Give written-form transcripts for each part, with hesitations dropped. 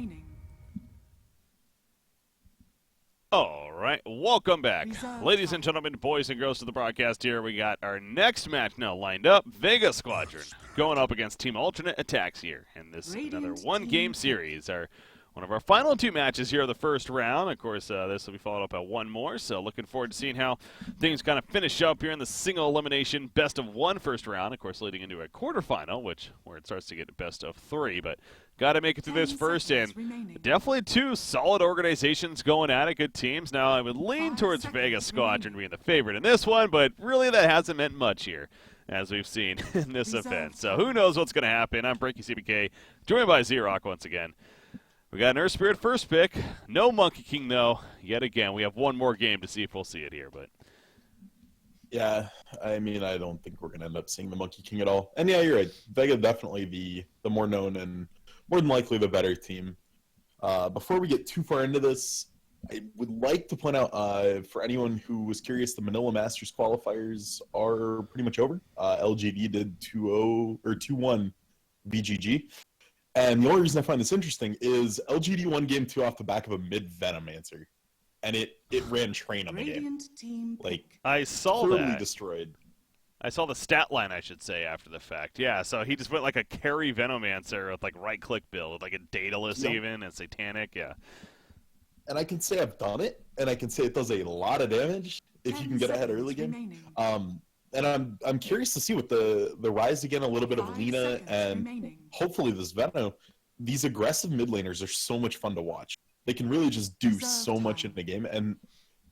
remaining. All right, welcome back. Reserve Ladies and time. gentlemen, boys and girls to the broadcast here. We got our next match now lined up. Vega Squadron going up against Team Alternate Attacks here. And this is another Radiant one-game team series. One of our final two matches here of the first round. Of course, this will be followed up by one more, so looking forward to seeing how things kind of finish up here in the single elimination best-of-1 first round. Of course, leading into a quarterfinal, where it starts to get best-of-3, but got to make it through this 10 first, and seconds remaining. definitely two solid organizations going at it, good teams. Now, I would lean 5 towards seconds Vega Squadron remaining. being the favorite in this one, but really that hasn't meant much here, as we've seen in this Reserve event. So time. who knows what's going to happen. I'm Breaky CBK, joined by Z-Rock once again. We got an Earth Spirit first pick. No Monkey King, though. Yet again, we have one more game to see if we'll see it here. But Yeah, I mean, I don't think we're going to end up seeing the Monkey King at all. And yeah, you're right. Vega definitely the more known and more than likely the better team. Before we get too far into this, I would like to point out, for anyone who was curious, the Manila Masters qualifiers are pretty much over. LGD did 2-0 or 2-1 VGG. And the only reason I find this interesting is LGD won game 2 off the back of a mid-Venom answer. And it ran train on the game. Radiant team Like, I saw thoroughly that. destroyed. I saw the stat line, I should say, after the fact. Yeah, so he just went like a carry Venomancer with like right-click build, with like a Daedalus Yep. even, and Satanic, yeah. And I can say I've done it, and I can say it does a lot of damage if you 10 can get ahead seconds early game. remaining. And I'm curious to see with the rise again, a little bit of 5 Lena seconds and remaining. hopefully this Venom. These aggressive mid laners are so much fun to watch. They can really just do Reserve so much in time. the game, and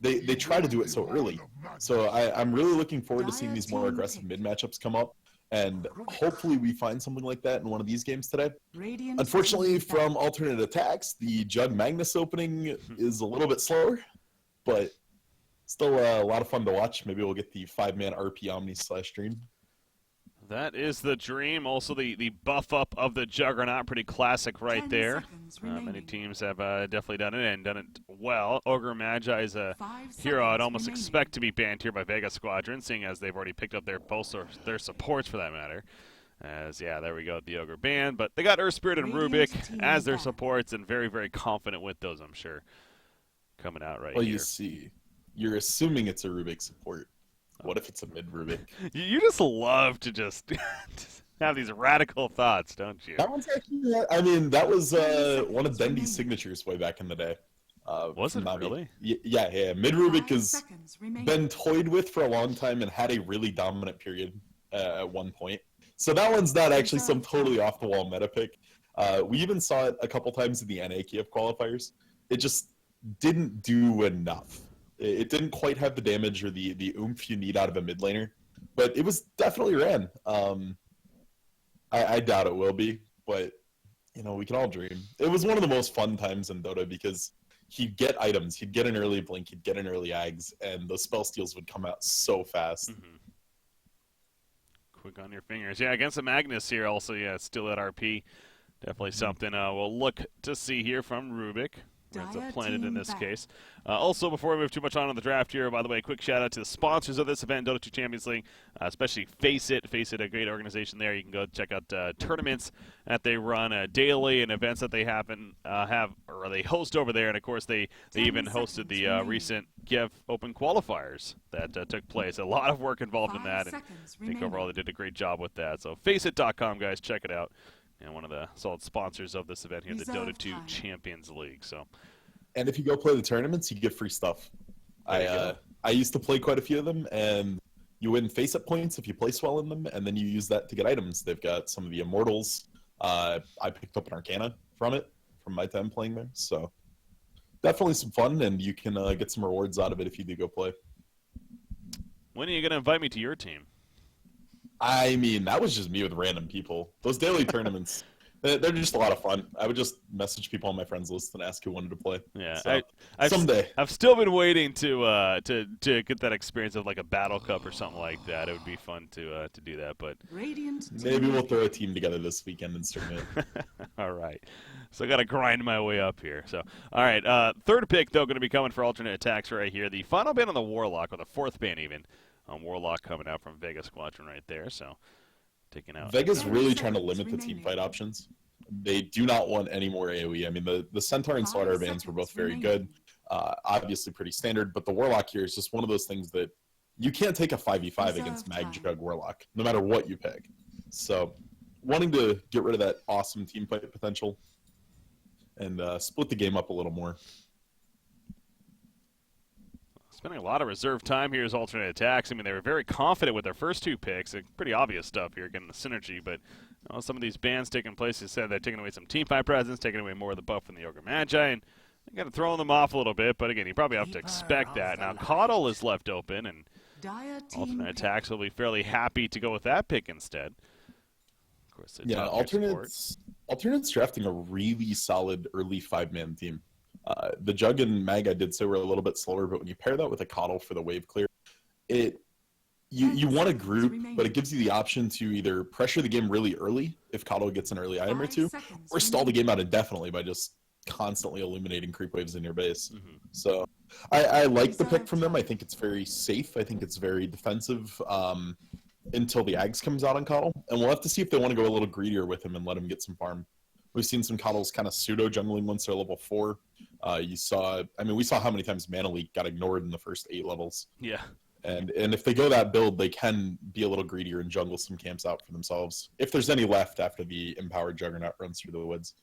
they try to do it so early. So I'm really looking forward to seeing these more aggressive mid matchups come up, and hopefully we find something like that in one of these games today. Radiant Unfortunately, team from alternate attacks, the Jug Magnus opening is a little bit slower, but still a lot of fun to watch. Maybe we'll get the 5-man RP Omni /Dream. That is the dream. Also, the buff up of the Juggernaut, pretty classic right 10 there. seconds Many remaining. teams have definitely done it and done it well. Ogre Magi is a 5 hero I'd seconds almost remaining. expect to be banned here by Vega Squadron, seeing as they've already picked up their pulse or their supports for that matter. As yeah, there we go, the Ogre ban. But they got Earth Spirit and Radiant Rubik team as their back. supports, and very, very confident with those, I'm sure. Coming out right Well, here. you see, you're assuming it's a Rubik support. What if it's a mid Rubik? You just love to just have these radical thoughts, don't you? That one's actually, I mean, that was 30 seconds one of Dendy's remaining. signatures way back in the day. Was from it Navi. really? Yeah. Mid Rubik 5 has seconds remaining. been toyed with for a long time and had a really dominant period at one point. So that one's not actually some totally off the wall meta pick. We even saw it a couple times in the NAKF qualifiers. It just didn't do enough. It didn't quite have the damage or the oomph you need out of a mid laner, but it was definitely ran. I doubt it will be, but we can all dream. It was one of the most fun times in Dota because he'd get items, he'd get an early blink, he'd get an early Ags, and those spell steals would come out so fast. Mm-hmm. Quick on your fingers. Yeah, against the Magnus here also, yeah, still at RP. Definitely something we'll look to see here from Rubik. Ends up Dire planted in team this back. case. Also, before we move too much on to the draft here, by the way, quick shout out to the sponsors of this event, Dota 2 Champions League, especially Face It. Face It, a great organization there. You can go check out tournaments that they run daily and events that they they host over there. And of course, they 10 even hosted the seconds recent GIF Open qualifiers that took place. A lot of work involved in 5 that, and seconds I think remaining. overall they did a great job with that. So faceit.com, guys, check it out. And one of the solid sponsors of this event here, the Reserve Dota 2 time. Champions League. So. And if you go play the tournaments, you get free stuff. There you go. I used to play quite a few of them, and you win face-up points if you place well in them, and then you use that to get items. They've got some of the Immortals. I picked up an Arcana from my time playing there. So definitely some fun, and you can get some rewards out of it if you do go play. When are you going to invite me to your team? I mean, that was just me with random people. Those daily tournaments, they're just a lot of fun. I would just message people on my friends list and ask who wanted to play. Yeah, So, I've someday. I've still been waiting to get that experience of like a battle cup or something like that. It would be fun to do that, but Radiant Maybe team we'll throw a team together this weekend and stream it. all right. So I got to grind my way up here. So all right, third pick though going to be coming for alternate attacks right here. The final ban on the Warlock, or the fourth ban even. Warlock coming out from Vega Squadron right there. So taking out. Vega's 10 really trying to seconds limit the team remaining. fight options. They do not want any more AoE. I mean, the Centaur and Slaughter bands were both very good. Obviously pretty standard, but the Warlock here is just one of those things that you can't take a 5v5 against Mag Jug Warlock, no matter what you pick. So, wanting to get rid of that awesome team fight potential and split the game up a little more. Spending a lot of reserve time here as alternate attacks. I mean, they were very confident with their first 2 picks. Pretty obvious stuff here, getting the synergy, but some of these bans taking place, you said they're taking away some teamfight presence, taking away more of the buff from the Ogre Magi, and kind of throwing them off a little bit, but again, you probably have to expect that. Now, Coddle is left open, and alternate attacks will be fairly happy to go with that pick instead. Of course, yeah, alternates drafting a really solid early 5-man team. The Jug and Mag, I did say, were a little bit slower, but when you pair that with a Coddle for the wave clear, you want a group, but it gives you the option to either pressure the game really early if Coddle gets an early item or 2, or stall the game out indefinitely by just constantly illuminating creep waves in your base. So I like the pick from them. I think it's very safe. I think it's very defensive until the Ags comes out on Coddle, and we'll have to see if they want to go a little greedier with him and let him get some farm. We've seen some Coddles kind of pseudo jungling once they're level 4. We saw how many times Mana Leak got ignored in the first 8 levels. Yeah. And if they go that build, they can be a little greedier and jungle some camps out for themselves, if there's any left after the empowered Juggernaut runs through the woods.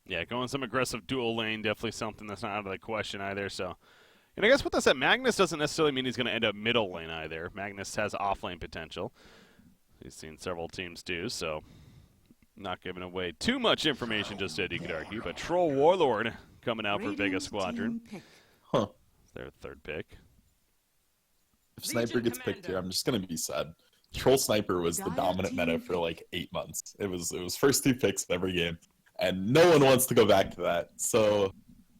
Yeah, going some aggressive dual lane, definitely something that's not out of the question either. So, and I guess with that said, Magnus doesn't necessarily mean he's going to end up middle lane either. Magnus has off lane potential. He's seen several teams do, so not giving away too much information just yet, you could argue. But Troll Warlord coming out for Vega Squadron. Huh. It's their 3rd pick. If Sniper gets picked here, I'm just going to be sad. Troll Sniper was the dominant meta for like 8 months. It was first 2 picks in every game, and no one wants to go back to that. So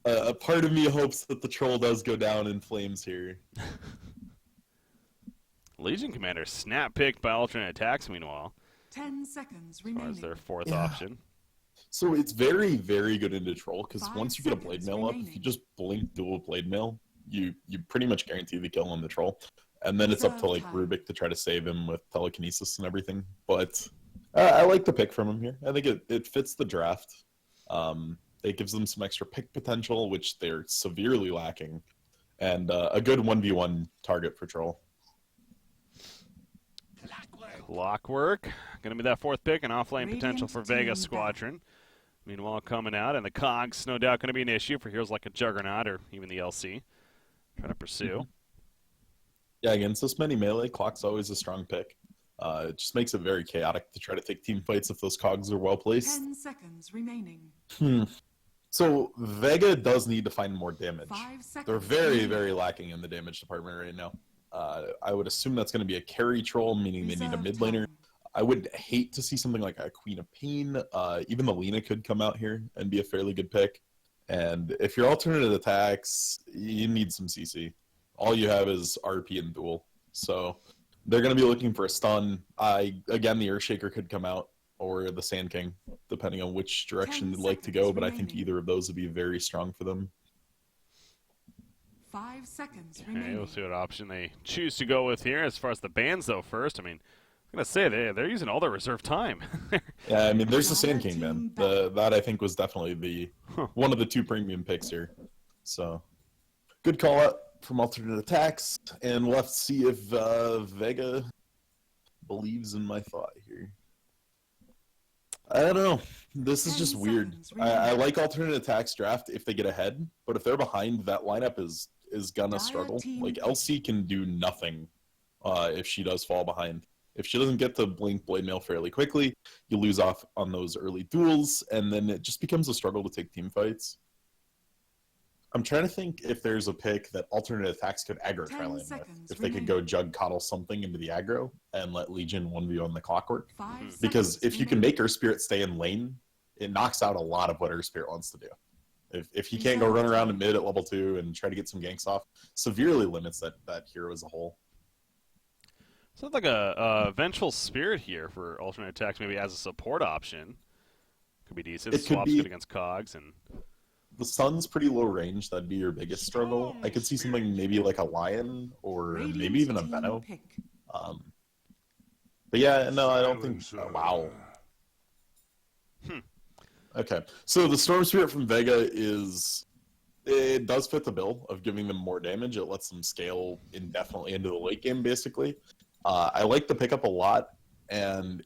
a part of me hopes that the Troll does go down in flames here. Legion Commander snap picked by alternate attacks, meanwhile. 10 seconds remaining. As their 4th option. So it's very, very good into Troll, because once you get a Blade Mail up, if you just blink dual Blade Mail, you pretty much guarantee the kill on the Troll. And then it's up to like Rubik to try to save him with telekinesis and everything. But I like the pick from him here. I think it fits the draft. It gives them some extra pick potential, which they're severely lacking, and a good 1v1 target for Troll. Clockwork. Going to be that 4th pick, and offlane potential for Vega Squadron. Meanwhile, coming out, and the Cogs, no doubt going to be an issue for heroes like a Juggernaut or even the LC. Trying to pursue. Yeah, against this many melee, Clock's always a strong pick. It just makes it very chaotic to try to take team fights if those Cogs are well placed. 10 seconds remaining. So Vega does need to find more damage. 5 seconds. They're very, very lacking in the damage department right now. I would assume that's going to be a carry Troll, meaning they need a mid laner. I would hate to see something like a Queen of Pain. Even the Lina could come out here and be a fairly good pick. And if you're alternate attacks, you need some CC. All you have is RP and duel. So they're going to be looking for a stun. Again, the Earthshaker could come out, or the Sand King, depending on which direction they'd like to go. But I think either of those would be very strong for them. 5 seconds Okay, remaining. we'll see what option they choose to go with here. As far as the bans, though, first, I mean, I'm going to say they're using all their reserve time. Yeah, I mean, there's the Sand King, man. That I think was definitely one of the 2 premium picks here. So, good call out from alternate attacks, and we'll have to see if Vega believes in my thought here. I don't know. This is just weird. I like alternate attacks draft if they get ahead, but if they're behind, that lineup is gonna struggle. Like, LC can do nothing if she does fall behind. If she doesn't get to blink Blade Mail fairly quickly, you lose off on those early duels, and then it just becomes a struggle to take team fights. I'm trying to think if there's a pick that alternate attacks could aggro Triline with. If they could go Jug Coddle something into the aggro and let Legion 1v on the Clockwork. Because if you can make Earth Spirit stay in lane, it knocks out a lot of what Earth Spirit wants to do. If he can't go run around in mid at level 2 and try to get some ganks off, severely limits that hero as a whole. Sounds like a Vengeful Spirit here for alternate attacks, maybe as a support option. Could be decent. Swaps good against Cogs. And the Sun's pretty low range. That'd be your biggest struggle. I could see something maybe like a Lion or maybe even a Venno. But yeah, no, I don't think... wow. Okay, so the Storm Spirit from Vega it does fit the bill of giving them more damage. It lets them scale indefinitely into the late game, basically. I like the pickup a lot, and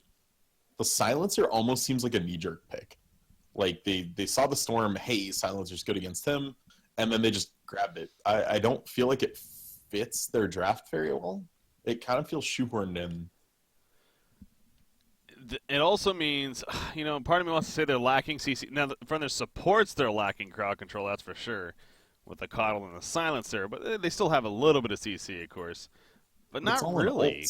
the Silencer almost seems like a knee-jerk pick. Like, they saw the Storm, hey, Silencer's good against him, and then they just grabbed it. I don't feel like it fits their draft very well. It kind of feels shoehorned in. It also means, part of me wants to say they're lacking CC. Now, from their supports, they're lacking crowd control, that's for sure, with the Coddle and the Silencer. But they still have a little bit of CC, of course. But not really.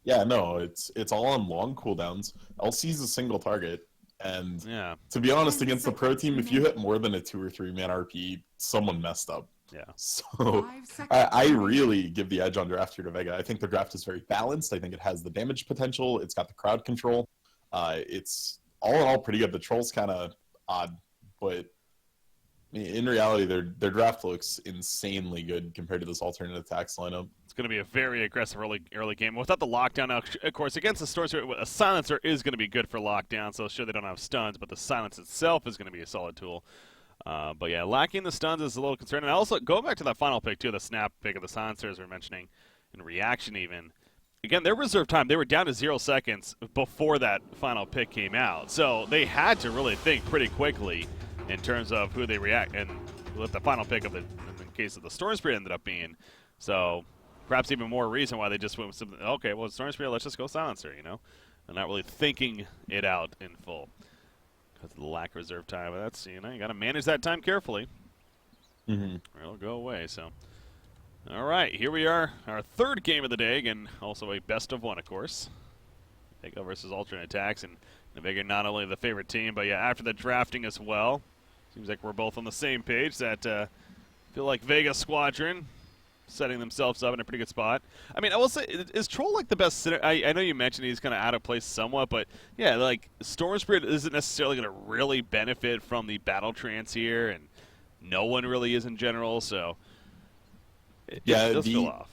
Yeah, no, it's all on long cooldowns. LC's a single target. And yeah. To be honest, against the pro team, if you hit more than a 2 or 3 man RP, someone messed up. Yeah. So I really give the edge on draft here to Vega. I think the draft is very balanced. I think it has the damage potential. It's got the crowd control. It's all in all pretty good. The troll's kind of odd, but in reality, their draft looks insanely good compared to this alternate attacks lineup. It's going to be a very aggressive early game. Without the lockdown, now, of course, against the Storm Spirit, a Silencer is going to be good for lockdown, so sure they don't have stuns, but the Silence itself is going to be a solid tool. But yeah, lacking the stuns is a little concerning. And also, going back to that final pick, too, the snap pick of the Silencers we're mentioning, in reaction even. Again, their reserve time, they were down to 0 seconds before that final pick came out. So they had to really think pretty quickly in terms of who they react, and what the final pick of in the case of the Storm Spirit ended up being. So perhaps even more reason why they just went with something, okay, well, Storm Spirit, let's just go Silencer, and not really thinking it out in full because of the lack of reserve time. But that's, you got to manage that time carefully. Mm-hmm. Or it'll go away, so. All right, here we are, our third game of the day, and also a best of one, of course. Vega versus alternate attacks, and Vega not only the favorite team, but yeah, after the drafting as well. Seems like we're both on the same page. That feel like Vega Squadron setting themselves up in a pretty good spot. I mean, I will say, is Troll like the best? I know you mentioned he's kind of out of place somewhat, but yeah, like Storm Spirit isn't necessarily going to really benefit from the battle trance here, and no one really is in general. So it does feel off.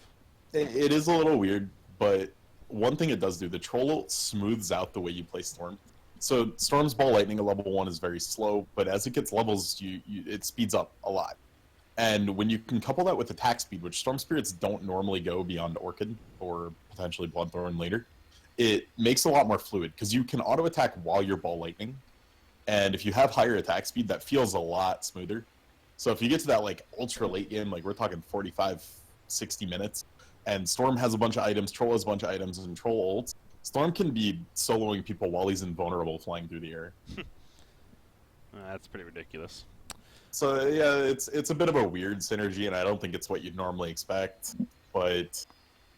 It is a little weird, but one thing it does do, the Troll smooths out the way you play Storm. So Storm's Ball Lightning at level 1 is very slow, but as it gets levels, it speeds up a lot. And when you can couple that with attack speed, which Storm Spirits don't normally go beyond Orchid or potentially Bloodthorn later, it makes it a lot more fluid because you can auto attack while you're Ball Lightning. And if you have higher attack speed, that feels a lot smoother. So if you get to that like ultra late game, like we're talking 45, 60 minutes, and Storm has a bunch of items, Troll has a bunch of items, and Troll ults, Storm can be soloing people while he's invulnerable flying through the air. That's pretty ridiculous. So yeah, it's a bit of a weird synergy, and I don't think it's what you'd normally expect, but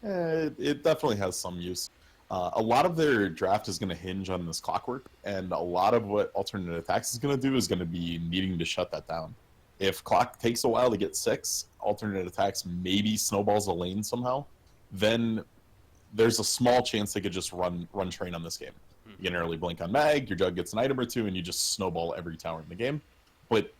it definitely has some use. A lot of their draft is going to hinge on this clockwork, and a lot of what alternate attacks is going to do is going to be needing to shut that down. If clock takes a while to get 6, alternate attacks maybe snowballs a lane somehow, then there's a small chance they could just run train on this game. You get an early blink on mag, your Jug gets an item or 2, and you just snowball every tower in the game. But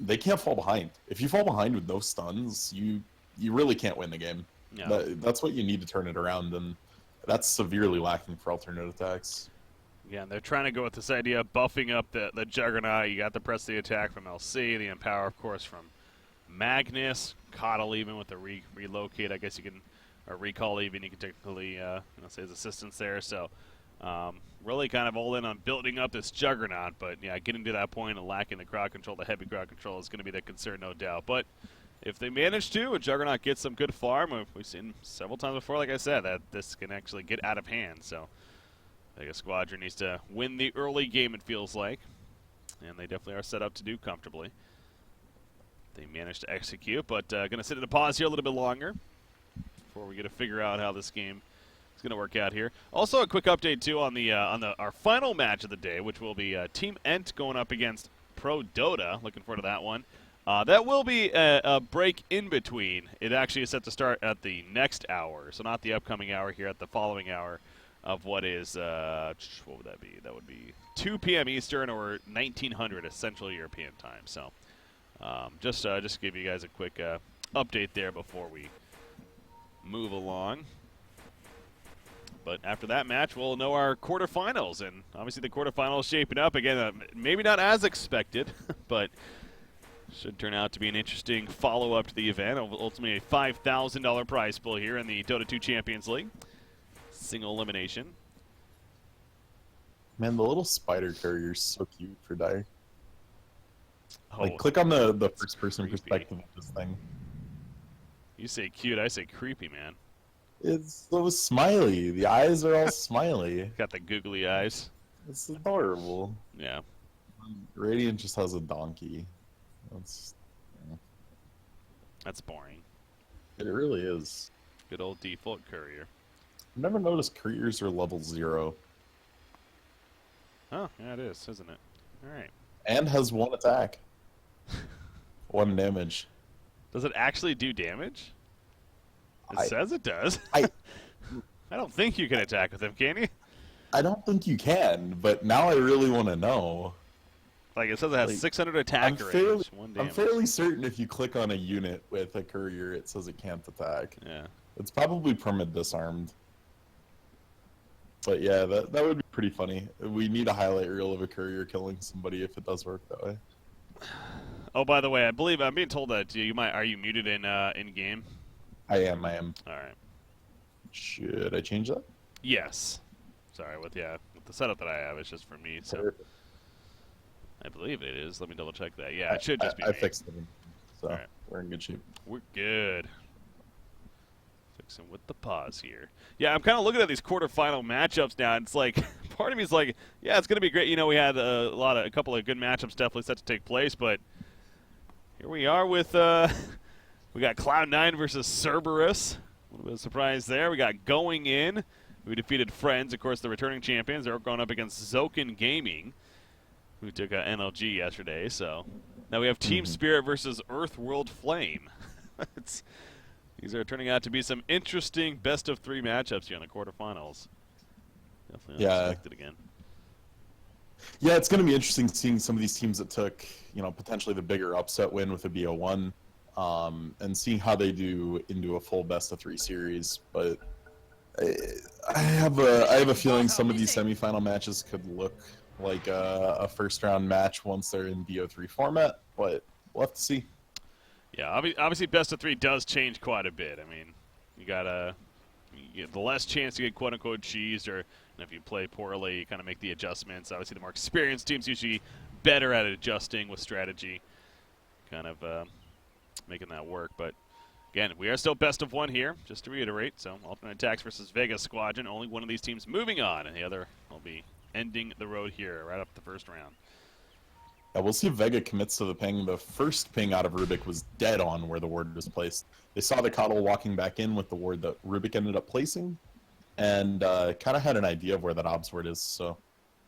they can't fall behind. If you fall behind with no stuns, you really can't win the game. Yeah. That's what you need to turn it around, and that's severely lacking for alternate attacks. Yeah, and they're trying to go with this idea of buffing up the Juggernaut. You got the press the attack from LC, the Empower, of course, from Magnus, Coddle even with the relocate, I guess you can, or recall even, you can technically say his assistance there. So really kind of all in on building up this Juggernaut, but yeah, getting to that point and lacking the crowd control, the heavy crowd control is going to be the concern, no doubt. But if they manage to, a Juggernaut gets some good farm, we've seen several times before, like I said, that this can actually get out of hand. So Vega Squadron needs to win the early game, it feels like, and they definitely are set up to do comfortably. They managed to execute, but going to sit in a pause here a little bit longer before we get to figure out how this game is going to work out here. Also, a quick update too on our final match of the day, which will be Team Ent going up against Pro Dota. Looking forward to that one. That will be a break in between. It actually is set to start at the next hour, so not the upcoming hour here, at the following hour of what is, what would that be? That would be 2 p.m. Eastern or 1900 Central European time. So just to give you guys a quick update there before we move along. But after that match, we'll know our quarterfinals, and obviously the quarterfinals shaping up again. Maybe not as expected, but should turn out to be an interesting follow-up to the event. Ultimately, a $5,000 prize pool here in the Dota 2 Champions League. Single elimination. Man, the little spider courier's so cute for Dire. Oh, Like, click on the first-person creepy. perspective of this thing. You say cute, I say creepy, man. It's so smiley. The eyes are all smiley. Got the googly eyes. It's adorable. Yeah. Radiant just has a donkey. That's boring. It really is. Good old default courier. I've never noticed couriers are level 0. Oh, yeah, it is, isn't it? All right. And has 1 attack. 1 damage. Does it actually do damage? It says it does. I don't think you can attack with him, can you? I don't think you can, but now I really want to know. Like, it says it has Like, 600 attack range, 1 damage. I'm fairly certain if you click on a unit with a courier, it says it can't attack. Yeah. It's probably perma disarmed. But yeah, that would be pretty funny. We need a highlight reel of a courier killing somebody if it does work that way. Oh, by the way, I believe I'm being told that are you muted in game? I am. All right. Should I change that? Yes. Sorry, with the setup that I have, it's just for me. So Perfect. I believe it is. Let me double check that. Yeah, it should just be. I me. fixed it. So Alright. we're in good shape. We're good. Fixing with the pause here. Yeah, I'm kind of looking at these quarterfinal matchups now. And it's like, part of me is like, yeah, it's going to be great. You know, we had a couple of good matchups definitely set to take place, but here we are with we got Cloud9 versus Cerberus. A little bit of surprise there. We got Going In. We defeated Friends, of course, the returning champions. They're going up against Zoken Gaming, who took NLG yesterday. So now we have Team Spirit versus Earthworld Flame. These are turning out to be some interesting best-of-3 matchups here in the quarterfinals. Definitely unexpected again. Yeah, it's going to be interesting seeing some of these teams that took, potentially the bigger upset win with a BO1, and seeing how they do into a full best-of-3 series. But I have a feeling some of these semifinal matches could look like a first-round match once they're in BO3 format, but we'll have to see. Yeah, obviously best-of-3 does change quite a bit. I mean, you get the less chance to get quote-unquote cheesed, or if you play poorly, you kind of make the adjustments. Obviously, the more experienced teams usually better at adjusting with strategy, kind of making that work. But again, we are still best-of-1 here, just to reiterate. So alternate attacks versus Vega Squadron. Only one of these teams moving on, and the other will be ending the road here right up the first round. Yeah, we'll see if Vega commits to the ping. The first ping out of Rubik was dead on where the ward was placed. They saw the Coddle walking back in with the ward that Rubik ended up placing, and kind of had an idea of where that obs ward is. So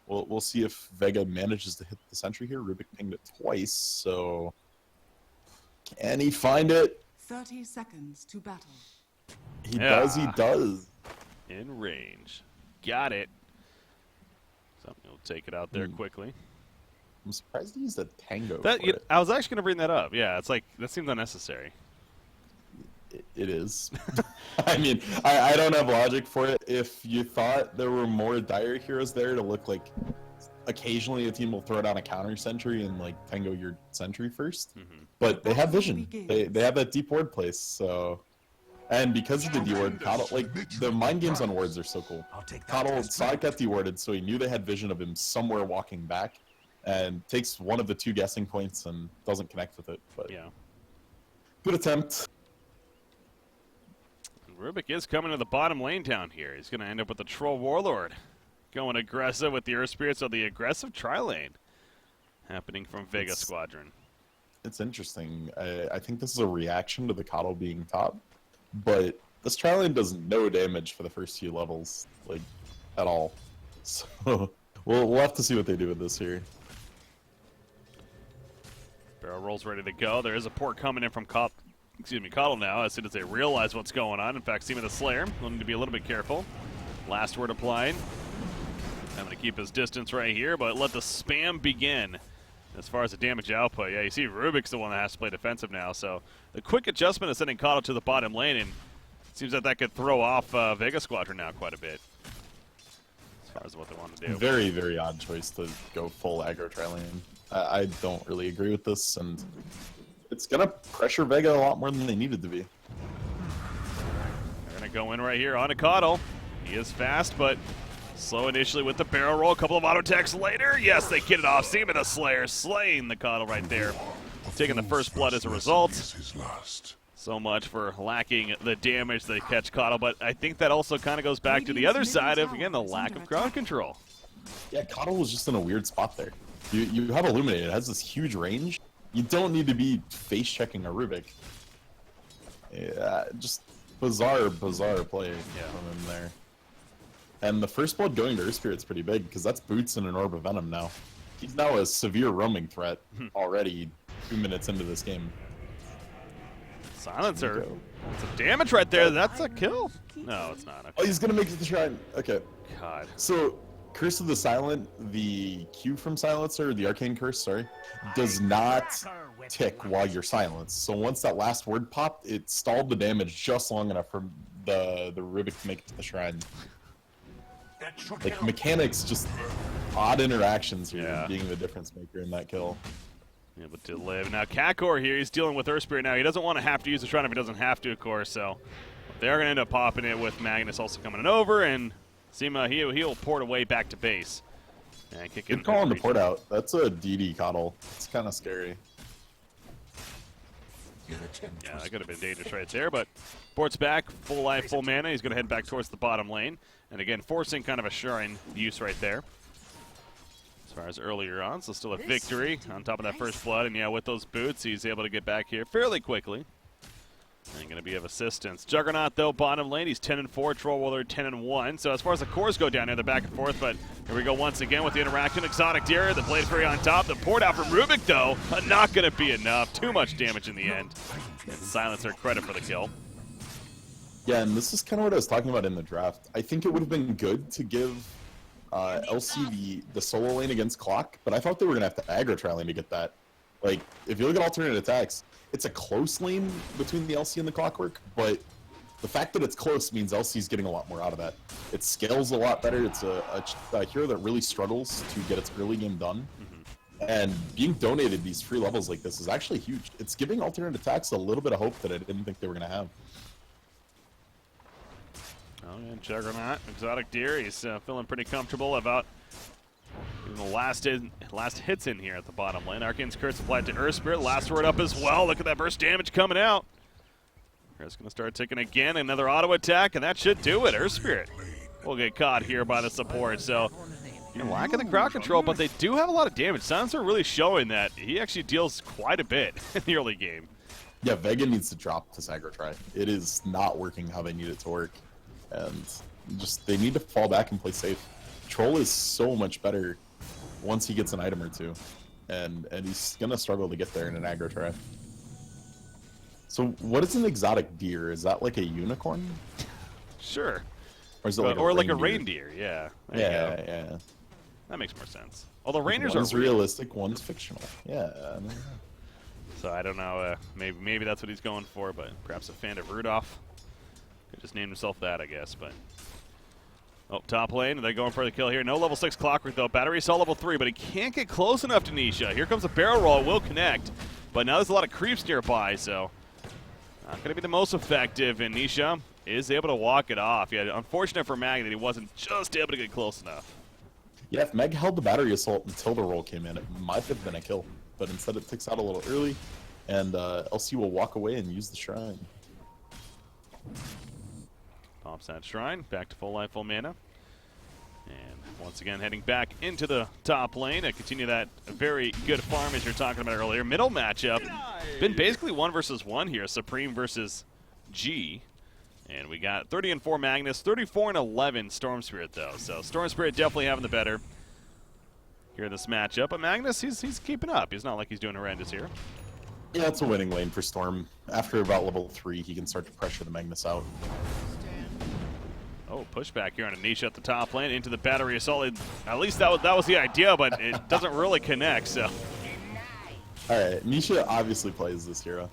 we'll see if Vega manages to hit the sentry here. Rubik pinged it twice, so can he find it? 30 seconds to battle. He does. In range. Got it. Something will take it out there quickly. I'm surprised he used a tango. I was actually going to bring that up. Yeah, it's like, that seems unnecessary. It is. I mean, I don't have logic for it. If you thought there were more Dire heroes there to look like occasionally a team will throw down a counter sentry and like tango your sentry first. But they have vision. They have that deep ward place, so. And because of the D-ward, Coddle, like, the mind games on wards are so cool. Coddle saw it got D-warded, so he knew they had vision of him somewhere walking back, and takes one of the 2 guessing points and doesn't connect with it. But yeah, good attempt. Rubik is coming to the bottom lane down here. He's going to end up with the Troll Warlord. Going aggressive with the Earth Spirit, so the aggressive tri-lane happening from Vega Squadron. It's interesting. I think this is a reaction to the Coddle being top, but this tri-lane does no damage for the first few levels, like, at all. So we'll have to see what they do with this here. Barrel rolls ready to go. There is a port coming in from Coddle now, as soon as they realize what's going on. In fact, Seaman the Slayer will need to be a little bit careful. Last word applied. Having to keep his distance right here, but let the spam begin. As far as the damage output, yeah, you see Rubik's the one that has to play defensive now, so the quick adjustment is sending Coddle to the bottom lane, and it seems that could throw off Vega Squadron now quite a bit. far as what they want to do. Very, very odd choice to go full aggro tri-lane. I don't really agree with this, and it's going to pressure Vega a lot more than they needed to be. They're going to go in right here on a Coddle. He is fast, but slow initially with the barrel roll. A couple of auto attacks later. Yes, they get it off. Seam of the Slayer slaying the Coddle right there. Taking the first blood as a result. So much for lacking the damage they catch Coddle, but I think that also kind of goes back to the other side of, again, the lack of crowd control. Yeah, Coddle was just in a weird spot there. You have Illuminated. It has this huge range. You don't need to be face-checking a Rubik. Yeah, just bizarre play from him there. And the first blood going to Earth Spirit's pretty big, because that's Boots and an Orb of Venom now. He's now a severe roaming threat already 2 minutes into this game. Silencer. Some damage right there. That's a kill. No, it's not. Okay. Oh, he's going to make it to the shrine. Okay. God. So, Curse of the Silent, the Q from Silencer, the Arcane Curse, sorry, does not tick while you're silenced. So once that last word popped, it stalled the damage just long enough for the Rubik to make it to the shrine. Like, mechanics, just odd interactions here being the difference maker in that kill. Able to live. Now, Kakor here, he's dealing with Earth Spirit now. He doesn't want to have to use the shrine if he doesn't have to, of course, so they are going to end up popping it with Magnus also coming over, and Sima, he'll port away back to base. And kick in. Good call on the port out. That's a DD Coddle. It's kind of scary. Yeah, that could have been dangerous right there, but ports back, full life, full mana. He's going to head back towards the bottom lane. And again, forcing kind of a shrine use right there. As far as earlier on, so still a victory on top of that first blood. And yeah, with those boots, he's able to get back here fairly quickly. And going to be of assistance. Juggernaut, though, bottom lane. He's 10-4. Trollwaller 10-1. So as far as the cores go down here, they're back and forth. But here we go once again with the interaction. Exotic Deer, the Blade Fury on top. The port out from Rubik, though, not going to be enough. Too much damage in the end. And Silencer credit for the kill. Yeah, and this is kind of what I was talking about in the draft. I think it would have been good to give LC the solo lane against Clock, but I thought they were going to have to aggro tri lane to get that. Like, if you look at alternate attacks, it's a close lane between the LC and the Clockwork, but the fact that it's close means LC's getting a lot more out of that. It scales a lot better. It's a hero that really struggles to get its early game done. And being donated these free levels like this is actually huge. It's giving alternate attacks a little bit of hope that I didn't think they were going to have. Oh, yeah, Juggernaut, Exotic Deer, he's feeling pretty comfortable about the last hits in here at the bottom lane. Arcane's Curse applied to Earth Spirit. Last word up as well. Look at that burst damage coming out. Here's going to start ticking again. Another auto attack, and that should do it. Earth Spirit will get caught here by the support. So, lacking the crowd control, but they do have a lot of damage. Silencer really showing that he actually deals quite a bit in the early game. Yeah, Vega needs to drop this aggro try. It is not working how they need it to work. And just, they need to fall back and play safe. Troll is so much better once he gets an item or two. And he's going to struggle to get there in an aggro try. So what is an exotic deer? Is that like a unicorn? Sure. Or is it like a reindeer? Yeah. Yeah. That makes more sense. Although reindeers are realistic, one's fictional. Yeah. So I don't know. Maybe that's what he's going for, but perhaps a fan of Rudolph. Could just name himself that, I guess. But top lane, they're going for the kill here. No level 6 Clockwork though. Battery saw level 3, but he can't get close enough to Nisha. Here comes a barrel roll. It will connect, but now there's a lot of creeps nearby, so not going to be the most effective. And Nisha is able to walk it off. Yeah, unfortunate for Mag that he wasn't just able to get close enough. Yeah, if Meg held the battery assault until the roll came in, it might have been a kill. But instead it ticks out a little early, and LC will walk away and use the shrine. Pops that shrine, back to full life, full mana. And once again, heading back into the top lane to continue that very good farm as you're talking about earlier. Middle matchup, been basically 1 versus 1 here, Supreme versus G. And we got 30-4 Magnus, 34-11 Storm Spirit though. So Storm Spirit definitely having the better here in this matchup. But Magnus, he's keeping up. He's not like he's doing horrendous here. Yeah, it's a winning lane for Storm. After about level 3, he can start to pressure the Magnus out. Oh, pushback here on Anisha at the top lane into the battery assault. At least that was the idea, but it doesn't really connect, so. Alright, Nisha obviously plays this hero.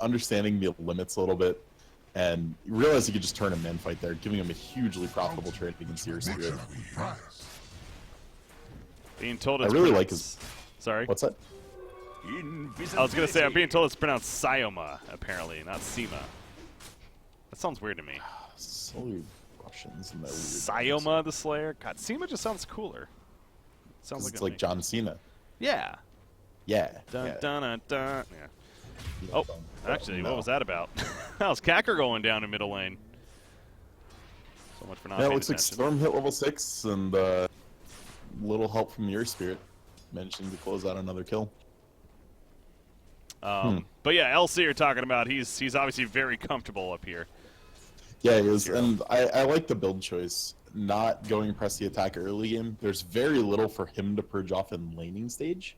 Understanding the limits a little bit. and he realized he could just turn a man fight there, giving him a hugely profitable trade against your Spirit. Being told I it's really like his. Sorry? What's that? I was going to say, I'm being told it's pronounced Sayoma, apparently, not Sima. That sounds weird to me. So many Russians in that weird Sayoma the Slayer? God, Sima just sounds cooler. Sounds it's like John Cena. Yeah. Yeah. Dun, yeah. dun, dun, dun. Yeah. Yeah, Oh, actually, no. what was that about? How's Kacker going down in middle lane? So much for not Yeah, it paying looks like attention. Storm hit level 6, and little help from your Spirit, managing to close out another kill. But yeah, LC you're talking about, he's obviously very comfortable up here. Yeah, he is, and I like the build choice. Not going press the attack early game. There's very little for him to purge off in laning stage,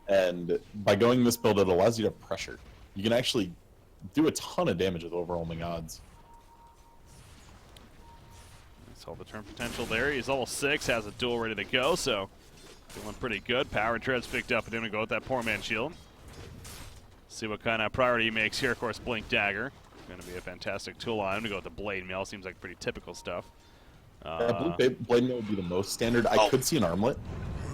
and by going this build, it allows you to pressure. You can actually do a ton of damage with overwhelming odds. Saw the turn potential there. He's level 6, has a duel ready to go, so feeling pretty good. Power and treads picked up, and him to go with that poor man shield. See what kind of priority he makes here. Of course, Blink Dagger. Going to be a fantastic tool on him to go with the Blade Mail. Seems like pretty typical stuff. Blade Mail would be the most standard. I could see an armlet.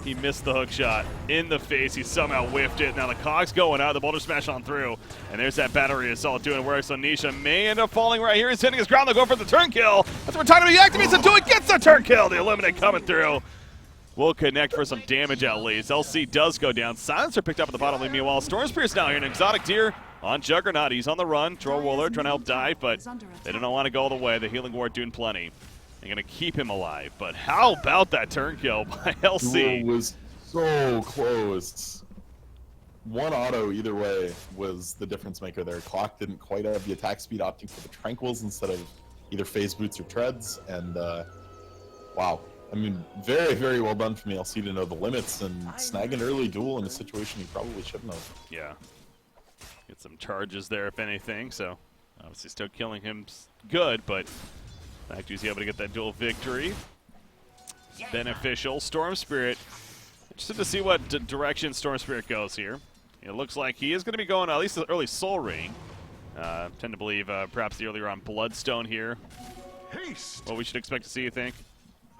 He missed the hook shot in the face. He somehow whiffed it. Now the cog's going out. The boulder smash on through. And there's that battery assault doing work. So Nisha may end up falling right here. He's hitting his ground. They'll go for the turn kill. That's what we're talking about. He activates the duel. He gets the turn kill. The Eliminate coming through. Will connect for some damage at least. LC does go down. Silencer picked up at the bottom lane. Meanwhile, Stormspear's now here. An exotic deer on Juggernaut. He's on the run. Troll Roller trying to help dive, but they don't want to go all the way. The Healing Ward doing plenty. They're going to keep him alive. But how about that turn kill by LC? It was so close. One auto either way was the difference maker there. Clock didn't quite have the attack speed, opting for the Tranquils instead of either phase boots or treads. And wow. I mean, very, very well done from LC to know the limits and snag an early duel in a situation he probably shouldn't have. Yeah. Get some charges there, if anything. So, obviously still killing him good, but the fact he's able to get that duel victory. It's beneficial. Storm Spirit. Interested to see what direction Storm Spirit goes here. It looks like he is going to be going at least the early Soul Ring. Tend to believe perhaps the earlier on Bloodstone here. What we should expect to see, you think?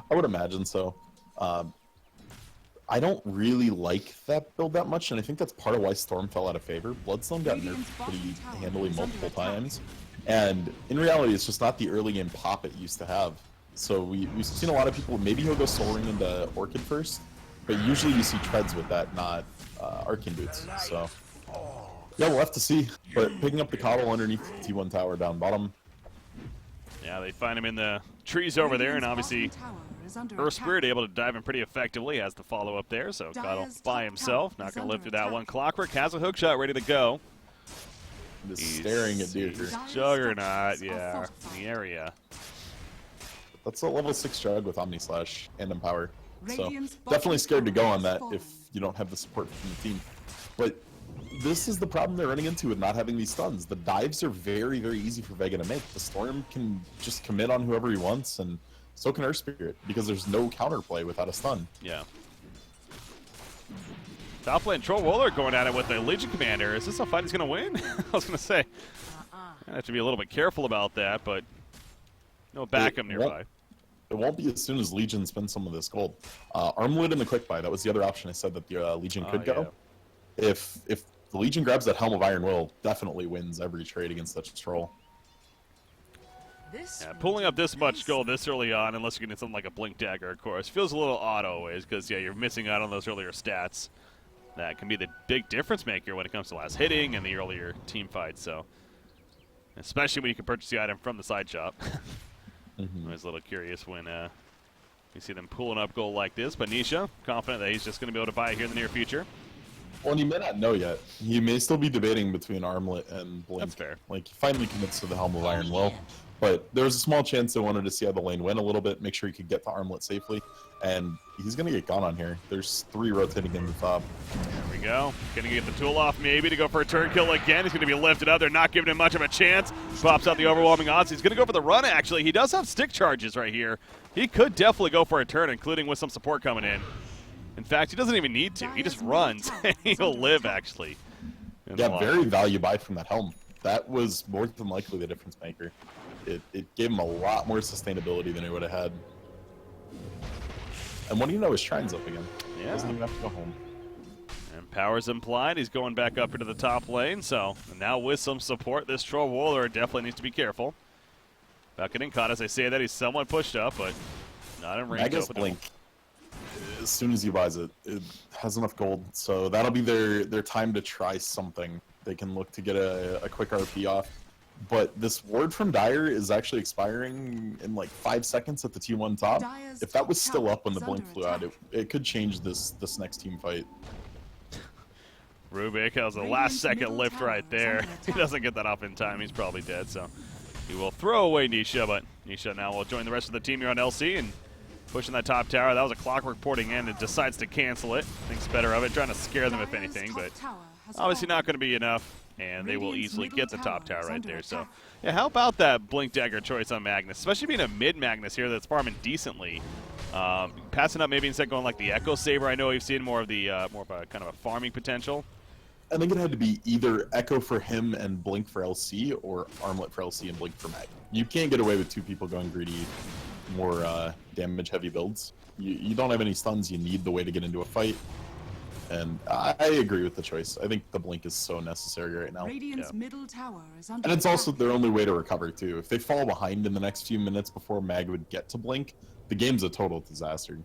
I would imagine so. I don't really like that build that much, and I think that's part of why Storm fell out of favor. Bloodstone got nerfed pretty handily multiple times, and in reality, it's just not the early game pop it used to have. So we've seen a lot of people, maybe he'll go Soul Ring into Orchid first, but usually you see treads with that, not Arcane Boots. So yeah, we'll have to see. But picking up the Cobble underneath the T1 tower down bottom. Yeah, they find him in the trees over there, and obviously Earth Spirit able to dive in pretty effectively. Has the follow up there, so Cottle by himself. Not going to live through that one. Clockwork has a hook shot ready to go. Just staring at Deer. Juggernaut, yeah, in the area. That's a level 6 Jug with Omni Slash and Empower. So definitely scared to go on that if you don't have the support from the team. But this is the problem they're running into with not having these stuns. The dives are very, very easy for Vega to make. The Storm can just commit on whoever he wants, and so can Earth Spirit, because there's no counterplay without a stun. Yeah. Top lane Troll Roller going at it with the Legion Commander. Is this a fight he's going to win? I was going to say. I have to be a little bit careful about that, but no backup nearby. It won't be as soon as Legion spends some of this gold. Armlet in the quick buy, that was the other option I said that the Legion could go. If the Legion grabs that Helm of Iron Will, definitely wins every trade against such a troll. Yeah, pulling up this much gold this early on, unless you're getting something like a Blink Dagger, of course, feels a little odd always, because yeah, you're missing out on those earlier stats. That can be the big difference maker when it comes to last hitting and the earlier team fights. So, especially when you can purchase the item from the side shop. I'm always a little curious when you see them pulling up gold like this. But Nisha, confident that he's just going to be able to buy it here in the near future. Well, and you may not know yet. He may still be debating between Armlet and Blink. That's fair. Like, he finally commits to the Helm of Iron Will. But there was a small chance they wanted to see how the lane went a little bit, make sure he could get to Armlet safely. And he's going to get gone on here. There's 3 rotating in the top. There we go. Going to get the tool off maybe to go for a turn kill again. He's going to be lifted up. They're not giving him much of a chance. Pops out the overwhelming odds. He's going to go for the run, actually. He does have stick charges right here. He could definitely go for a turn, including with some support coming in. In fact, he doesn't even need to. He just runs, and he'll live, actually. Yeah, very value buy from that Helm. that was more than likely the difference maker. It gave him a lot more sustainability than he would have had. And what do you know, his Shrine's up again. Yeah. Doesn't even have to go home. And power's implied. He's going back up into the top lane. So now with some support, this Troll Warlord definitely needs to be careful. About getting caught. As I say that, he's somewhat pushed up, but not in range. Mega's blink. As soon as he buys it, it has enough gold. So that'll be their time to try something. They can look to get a quick RP off. But this ward from Dire is actually expiring in like 5 seconds at the T1 top. If that was still up when the blink flew out, it could change this next team fight. Rubik has a last-second lift right there. He doesn't get that off in time. He's probably dead, so he will throw away Nisha, but Nisha now will join the rest of the team here on LC and pushing that top tower. That was a clockwork porting in and decides to cancel it. Thinks better of it, trying to scare them if anything, but obviously not going to be enough. And they will easily get the top tower right there. So, yeah, how about that Blink Dagger choice on Magnus? Especially being a mid-Magnus here that's farming decently. Passing up maybe instead going like the Echo Saber. I know we've seen more of a kind of a farming potential. I think it had to be either Echo for him and Blink for LC, or Armlet for LC and Blink for Mag. You can't get away with two people going greedy, more damage-heavy builds. You don't have any stuns. You need the way to get into a fight. And I agree with the choice. I think the blink is so necessary right now. Radiant's middle tower is under and it's also their only way to recover too. If they fall behind in the next few minutes before Mag would get to blink, the game's a total disaster.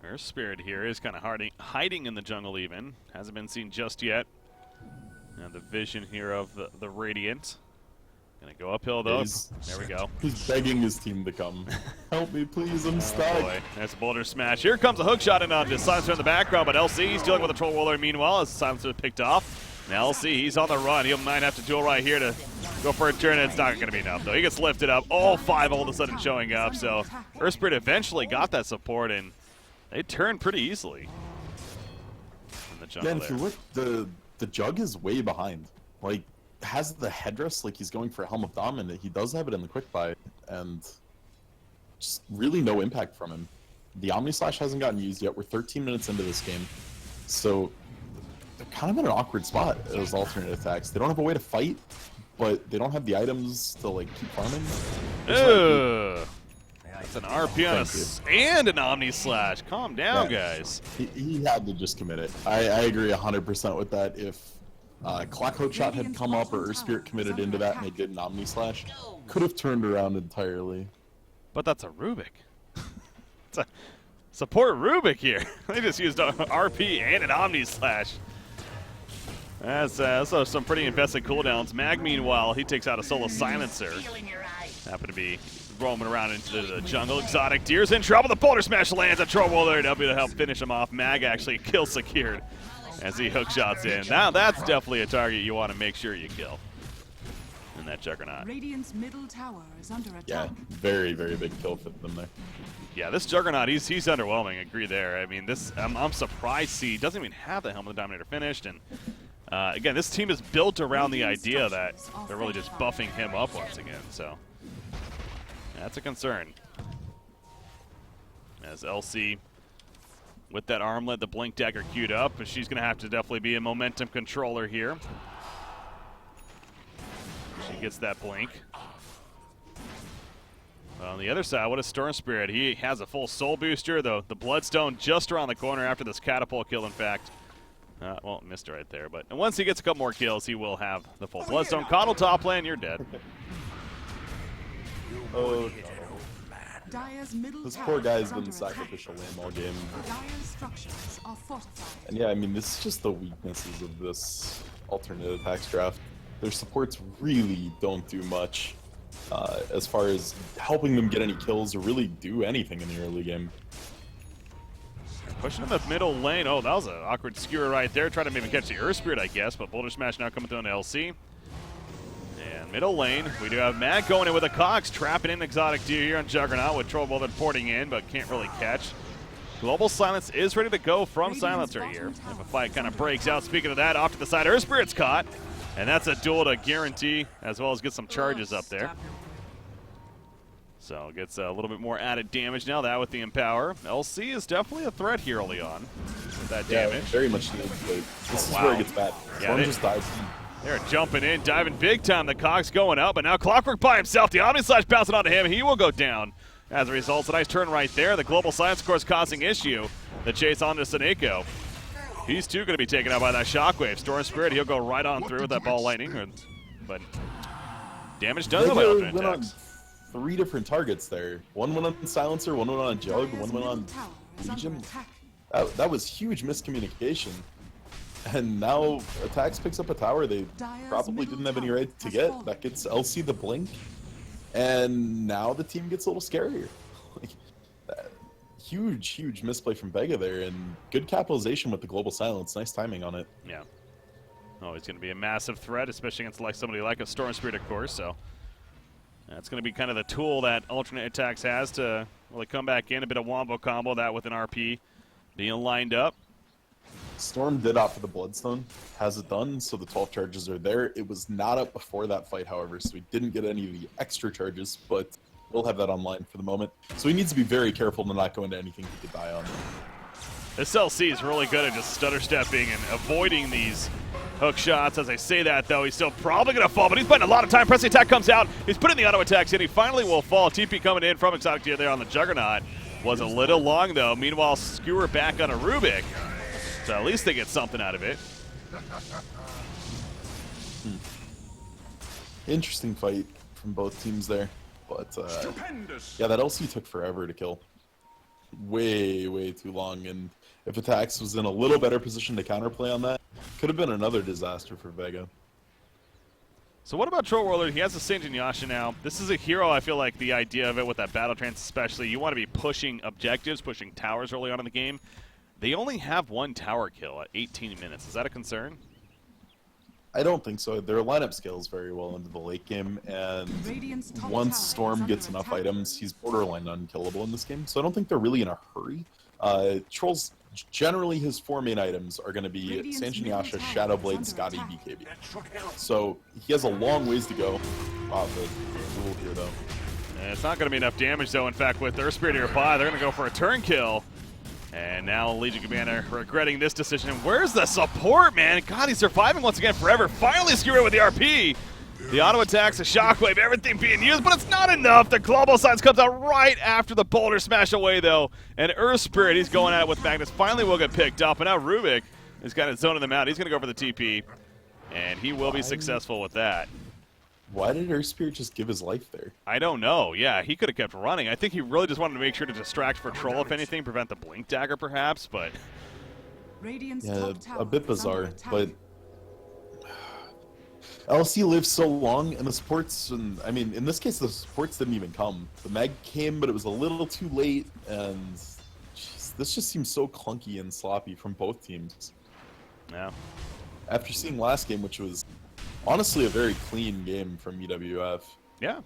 Our Spirit here is kind of hiding in the jungle even. Hasn't been seen just yet. And the vision here of the Radiant. Gonna go uphill though. There we go. He's begging his team to come. Help me, please, I'm stuck. Boy. There's a boulder smash. Here comes a hook shot in onto Silencer in the background, but LC is dealing with a Troll Warlord meanwhile as Silencer is picked off. Now LC, he's on the run. He might have to duel right here to go for a turn. It's not gonna be enough though. He gets lifted up. All five all of a sudden showing up. So Earth Spirit eventually got that support and they turned pretty easily in the jungle. Yeah, and if you look, the Jug is way behind. Like, has the headdress like he's going for a Helm of Dominant. He does have it in the quick buy, and just really no impact from him. The Omni Slash hasn't gotten used yet. We're 13 minutes into this game, so they're kind of in an awkward spot as alternate attacks. They don't have a way to fight, but they don't have the items to like keep farming. That's an RP on and an Omni Slash. Calm down, guys. He had to just commit it. I agree 100% with that. If Clock Hook Shot had come up or Earth Spirit committed into that and they did an Omni Slash, could have turned around entirely. But that's a Rubik. It's a support Rubik here. They just used a RP and an Omni Slash. That's some pretty invested cooldowns. Mag, meanwhile, he takes out a solo Silencer. Happen to be roaming around into the jungle. Exotic Deer's in trouble. The boulder smash lands. A Troll Warlord W to help finish him off. Mag actually kill secured as he hook shots in. Now that's definitely a target you want to make sure you kill in that Juggernaut. Radiant's middle tower is under attack. Yeah, very, very big kill for them there. Yeah, this Juggernaut, he's underwhelming. I agree there. I mean, I'm surprised he doesn't even have the Helm of the Dominator finished. And again, this team is built around the idea that they're really just buffing him up once again. So that's a concern. As LC with that armlet, the Blink Dagger queued up, but she's going to have to definitely be a momentum controller here. She gets that blink. On the other side, what a Storm Spirit. He has a full soul booster, though. The Bloodstone just around the corner after this catapult kill, in fact. Well, missed it right there, but and once he gets a couple more kills, he will have the full Bloodstone. Coddle top lane, you're dead. Oh, Dire's middle this tower poor guy's is been under attack. sacrificial lamb all game. Dire's structures are fortified. And yeah, I mean, this is just the weaknesses of this alternate attacks draft. Their supports really don't do much as far as helping them get any kills or really do anything in the early game. Pushing him up middle lane. Oh, that was an awkward skewer right there. Trying to maybe catch the Earth Spirit, I guess, but Boulder Smash now coming through on LC. And middle lane, we do have Mag going in with a Cox, trapping in Exotic Deer here on Juggernaut with Troll Warlord porting in, but can't really catch. Global Silence is ready to go from Silencer here. If a fight kind of breaks out, speaking of that, off to the side, Earth Spirit's caught. And that's a duel to guarantee, as well as get some charges up there. So gets a little bit more added damage now, that with the Empower. LC is definitely a threat here early on with that damage. Very much needed. This is where it gets bad. Yeah, Storm just died. They're jumping in, diving big time. The Cogs going up, but now Clockwork by himself. The Omni Slash bouncing onto him. He will go down. As a result, it's a nice turn right there. The Global Silence, of course, causing issue. The chase onto Seneko. He's too going to be taken out by that Shockwave. Storm Spirit, he'll go right on through with that ball lightning. But damage done by alternate went on attacks. 3 different targets there. One went on Silencer, one went on Jug, Dire's one went on middle tower is under Legion. attack. That was huge miscommunication. And now Attacks picks up a tower they Dire's probably middle didn't have any tower right to has get. fallen. That gets LC the blink. And now the team gets a little scarier. Like, huge misplay from Vega there, and good capitalization with the Global Silence. Nice timing on it. Yeah. Oh, he's going to be a massive threat, especially against like somebody like a Storm Spirit, of course. So that's going to be kind of the tool that alternate attacks has to really come back in. A bit of wombo combo, that with an RP being lined up. Storm did offer the Bloodstone, has it done, so the 12 charges are there. It was not up before that fight, however, so he didn't get any of the extra charges, but we'll have that online for the moment. So he needs to be very careful to not go into anything he could die on. This LC is really good at just stutter stepping and avoiding these hook shots. As I say that, though, he's still probably going to fall, but he's putting a lot of time. Pressing attack comes out. He's putting the auto attacks in. He finally will fall. TP coming in from Exotic Gear there on the Juggernaut. Was a little long, though. Meanwhile, Skewer back on a Rubik. So at least they get something out of it. Interesting fight from both teams there. But, yeah, that LC took forever to kill. Way too long. And if Attacks was in a little better position to counterplay on that, could have been another disaster for Vega. So what about Troll Warlord? He has a Saint Yasha now. This is a hero, I feel like, the idea of it with that Battle Trance especially. You want to be pushing objectives, pushing towers early on in the game. They only have 1 tower kill at 18 minutes. Is that a concern? I don't think so. Their lineup scales very well into the late game, and Radiant's top once tower Storm is gets under enough attack. items, he's borderline unkillable in this game. So I don't think they're really in a hurry. Trolls, generally his 4 main items are going to be Radiant's Sanchin middle Yasha, tower Shadow is Blade, under Scotty, attack. BKB. So he has a long ways to go. Wow, the rule here, though. And it's not going to be enough damage, though. In fact, with Earth Spirit nearby, they're going to go for a turn kill. And now Legion Commander regretting this decision. Where's the support, man? God, he's surviving once again forever. Finally skewered with the RP. The auto attacks, the shockwave, everything being used, but it's not enough. The Global Silence comes out right after the boulder smash away, though. And Earth Spirit, he's going at it with Magnus. Finally will get picked up. And now Rubik is kind of zoning them out. He's going to go for the TP. And he will be successful with that. Why did Earth Spirit just give his life there? I don't know. Yeah, he could have kept running. I think he really just wanted to make sure to distract for Troll, if anything, prevent the Blink Dagger, perhaps, but... Radiant's Yeah, top tower a bit is under bizarre, attack. but LC lived so long, and the supports, and I mean, in this case, the supports didn't even come. The Meg came, but it was a little too late, and geez, this just seems so clunky and sloppy from both teams. Yeah. After seeing last game, which was honestly a very clean game from EWF, Yeah.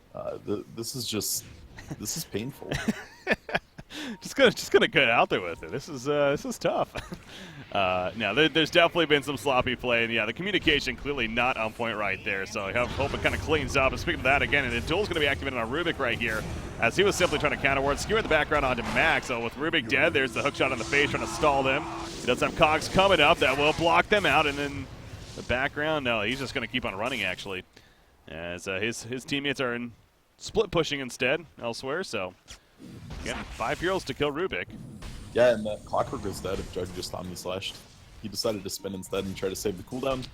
this is painful. just gonna get out there with it. This is tough. Now there's definitely been some sloppy play, and yeah, the communication clearly not on point right there. So I hope it kind of cleans up. And speaking of that, again, and the duel's gonna be activated on Rubik right here, as he was simply trying to counterward, skewer in the background onto Max. So with Rubik dead, there's the hook shot on the face trying to stall them. He does have Cogs coming up that will block them out, and then the background, no, he's just gonna keep on running actually, as his teammates are in split pushing instead elsewhere. So. Again, 5 heroes to kill Rubik. Yeah, and that Clockwork was dead if Jug just Omni Slashed. He decided to spin instead and try to save the cooldown.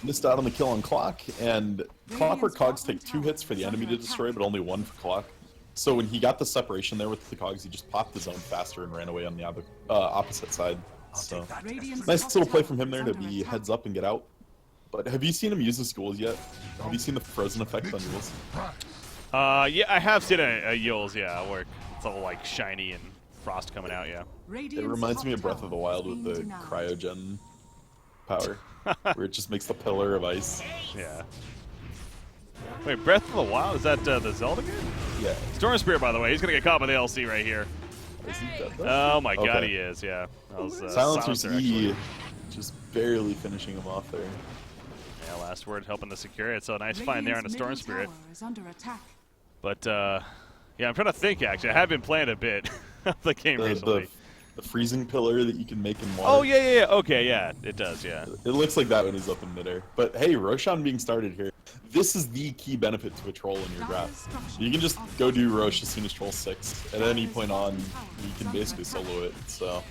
Missed out on the kill on Clock, and Clockwork Cogs take 2 hits for the enemy to destroy, but only 1 for Clock. So when he got the separation there with the Cogs, he just popped his own faster and ran away on the opposite side. So Radiant's nice top little play tower from him there is to under be attack. heads up and get out. But have you seen him use the schools yet? Have you seen the frozen effect on Yules? Yeah, I have seen a Yules, yeah, where it's all like shiny and frost coming out, yeah. It reminds me of Breath of the Wild with the cryogen power, where it just makes the pillar of ice. Yeah. Wait, Breath of the Wild, is that the Zelda game? Yeah. Storm Spirit, by the way, he's gonna get caught by the LC right here. Is he dead though? Oh my god, Okay. he is, yeah. That was, Silencer's Silencer, E, actually. just barely finishing him off there. Yeah, last word helping to secure it, so a nice find there on a Storm Radiant's middle Spirit. tower is under attack. But, yeah, I'm trying to think, actually. I have been playing a bit of the game recently. the freezing pillar that you can make in water. Oh, yeah. Okay, yeah, it does, yeah. It looks like that when he's up in midair. But hey, Roshan being started here. This is the key benefit to a troll in your draft. You can just go do Rosh as soon as troll 6. At any point on, you can basically solo it. So,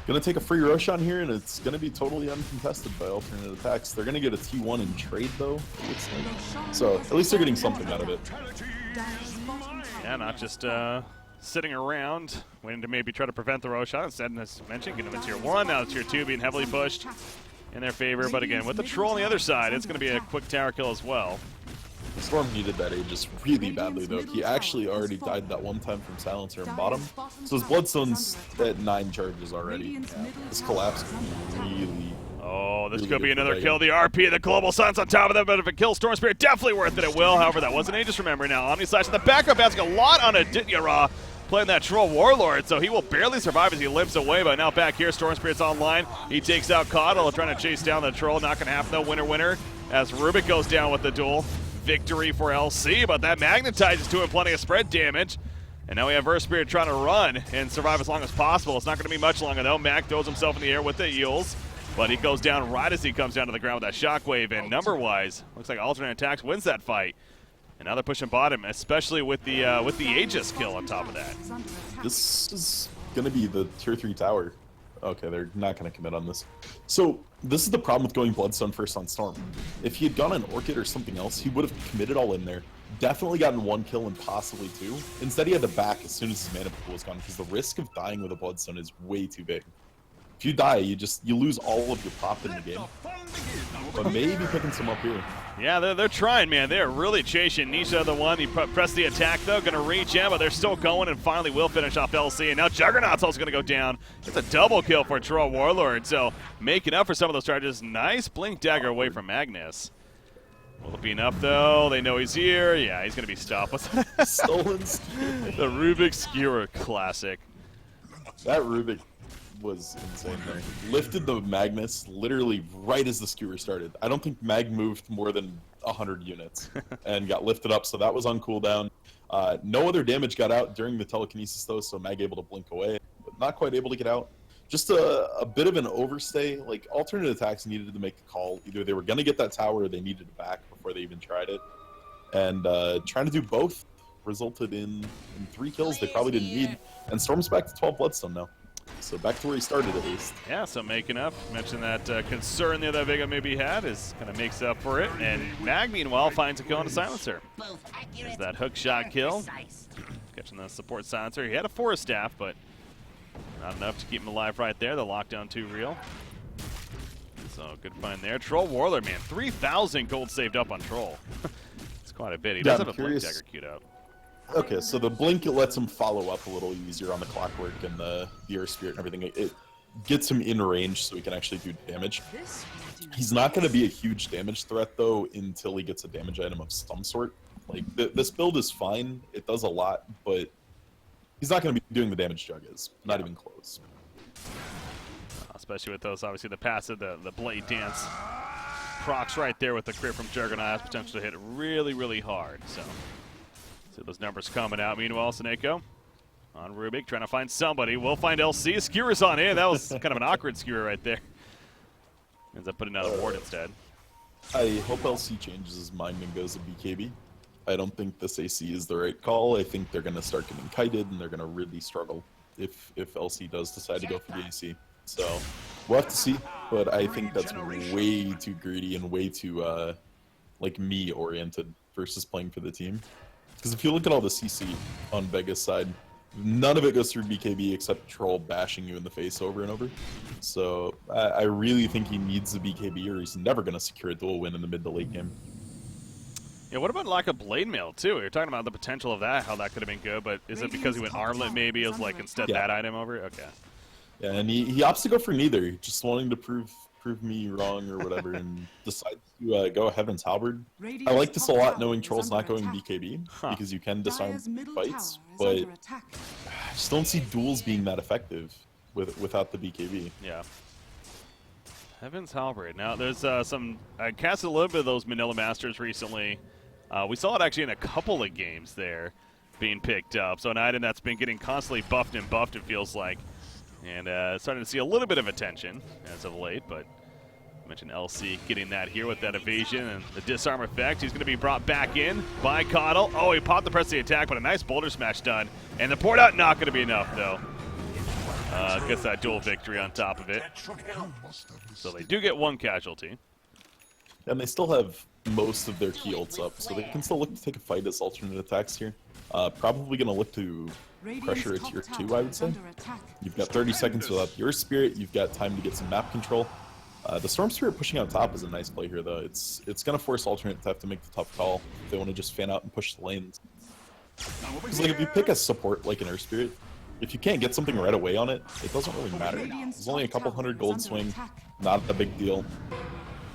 gonna take a free Roshan here, and it's gonna be totally uncontested by alternate attacks. They're gonna get a T1 in trade though, it looks like. So at least they're getting something out of it. Yeah, not just sitting around waiting to maybe try to prevent the Roshan. Instead, as mentioned, getting them to tier 1. Now tier 2 being heavily pushed in their favor. But again, with the troll on the other side, it's going to be a quick tower kill as well. Storm needed that Aegis really badly though. He actually already died that one time from Silencer and bottom. So his Bloodstone's at 9 charges already. Yeah. This collapse could be really... Oh, this really could be good for another Vega. kill. The RP, the Global Sun's on top of that, but if it kills Storm Spirit, definitely worth it. It will. However, that wasn't Aegis, remember now. Omni Slash in the backup, asking a lot on Aditya Ra, playing that Troll Warlord, so he will barely survive as he limps away. But now back here, Storm Spirit's online. He takes out Coddle, trying to chase down the Troll. Not going to happen, though. Winner, as Rubik goes down with the duel. Victory for LC, but that magnetizes to him plenty of spread damage. And now we have Verse Spirit trying to run and survive as long as possible. It's not going to be much longer, though. Mac throws himself in the air with the Eels. But he goes down right as he comes down to the ground with that shockwave, and number-wise, looks like alternate attacks wins that fight. And now they're pushing bottom, especially with the Aegis kill on top of that. This is gonna be the tier 3 tower. Okay, they're not gonna commit on this. So this is the problem with going Bloodstone first on Storm. If he had gone an Orchid or something else, he would have committed all in there. Definitely gotten 1 kill and possibly 2. Instead, he had to back as soon as his mana pool was gone because the risk of dying with a Bloodstone is way too big. If you die, you lose all of your pop in the game. But maybe picking some up here. Yeah, they're trying, man. They're really chasing. Nisha, the one. He pressed the attack, though. Going to reach in, but they're still going and finally will finish off LC. And now Juggernaut's also going to go down. It's a double kill for Troll Warlord. So making up for some of those charges. Nice Blink Dagger away from Magnus. Will it be enough, though? They know he's here. Yeah, he's going to be stopped. Stolen. The Rubik Skewer classic. That Rubik was insane there. Lifted the Magnus literally right as the skewer started. I don't think Mag moved more than 100 units and got lifted up, so that was on cooldown. No other damage got out during the telekinesis though, so Mag able to blink away, but not quite able to get out. Just a bit of an overstay. Like, alternate attacks needed to make the call. Either they were going to get that tower or they needed it back before they even tried it. And trying to do both resulted in 3 kills they probably didn't need. And Storm's back to 12 Bloodstone now. So back to where he started at least. Yeah, so making up. Mentioned that concern there that Vega maybe had is kind of makes up for it. And Mag, meanwhile, finds a kill on a Silencer. There's that hook shot kill. Catching the support Silencer. He had a Forest Staff, but not enough to keep him alive right there. The lockdown too real. So good find there. Troll Warlord, man. 3,000 gold saved up on Troll. It's quite a bit. He does have a Blink Dagger queued up. Okay, so the blink, it lets him follow up a little easier on the clockwork and the Earth Spirit and everything. It gets him in range so he can actually do damage. He's not going to be a huge damage threat, though, until he gets a damage item of some sort. Like, this build is fine. It does a lot, but he's not going to be doing the damage Jug is. Not even close. Especially with those, obviously, the passive, the Blade Dance. Procs right there with the crit from Juggernaut. Potentially hit really, really hard, so... See those numbers coming out. Meanwhile, Seneko on Rubik trying to find somebody. We'll find LC. Skewer's on in. That was kind of an awkward skewer right there. Ends up putting out a ward instead. I hope LC changes his mind and goes to BKB. I don't think this AC is the right call. I think they're going to start getting kited and they're going to really struggle if LC does decide to go for the AC. So we'll have to see, but I think that's way too greedy and way too like me-oriented versus playing for the team. Because if you look at all the CC on Vega's side, none of it goes through BKB except Troll bashing you in the face over and over. So I really think he needs the BKB or he's never going to secure a dual win in the mid to late game. Yeah, what about lack of Blade Mail, too? You're talking about the potential of that, how that could have been good, but is it because he went Armlet maybe as like instead that item over? Okay. Yeah, and he opts to go for neither, just wanting to prove me wrong or whatever, and decides to go Heaven's Halberd. I like this a lot, knowing Troll's not going BKB, because you can disarm fights, but I just don't see duels being that effective without the BKB. Yeah. Heaven's Halberd. Now, there's I casted a little bit of those Manila Masters recently. We saw it actually in a couple of games there being picked up. So an item that's been getting constantly buffed and buffed, it feels like. And starting to see a little bit of attention as of late, but I mentioned LC getting that here with that evasion and the disarm effect. He's going to be brought back in by Coddle. Oh, he popped the press of the attack, but a nice boulder smash done. And the port out, not going to be enough, though. Gets that dual victory on top of it. So they do get one casualty. And they still have most of their key ults up, so they can still look to take a fight as alternate attacks here. Probably going to look to pressure a tier 2, I would say. You've got 30 seconds without your Spirit. You've got time to get some map control. The Storm Spirit pushing out top is a nice play here, though. It's going to force alternate to have to make the tough call if they want to just fan out and push the lanes. Because like, if you pick a support like an Earth Spirit, if you can't get something right away on it, it doesn't really matter. There's only a couple hundred gold swing, not a big deal.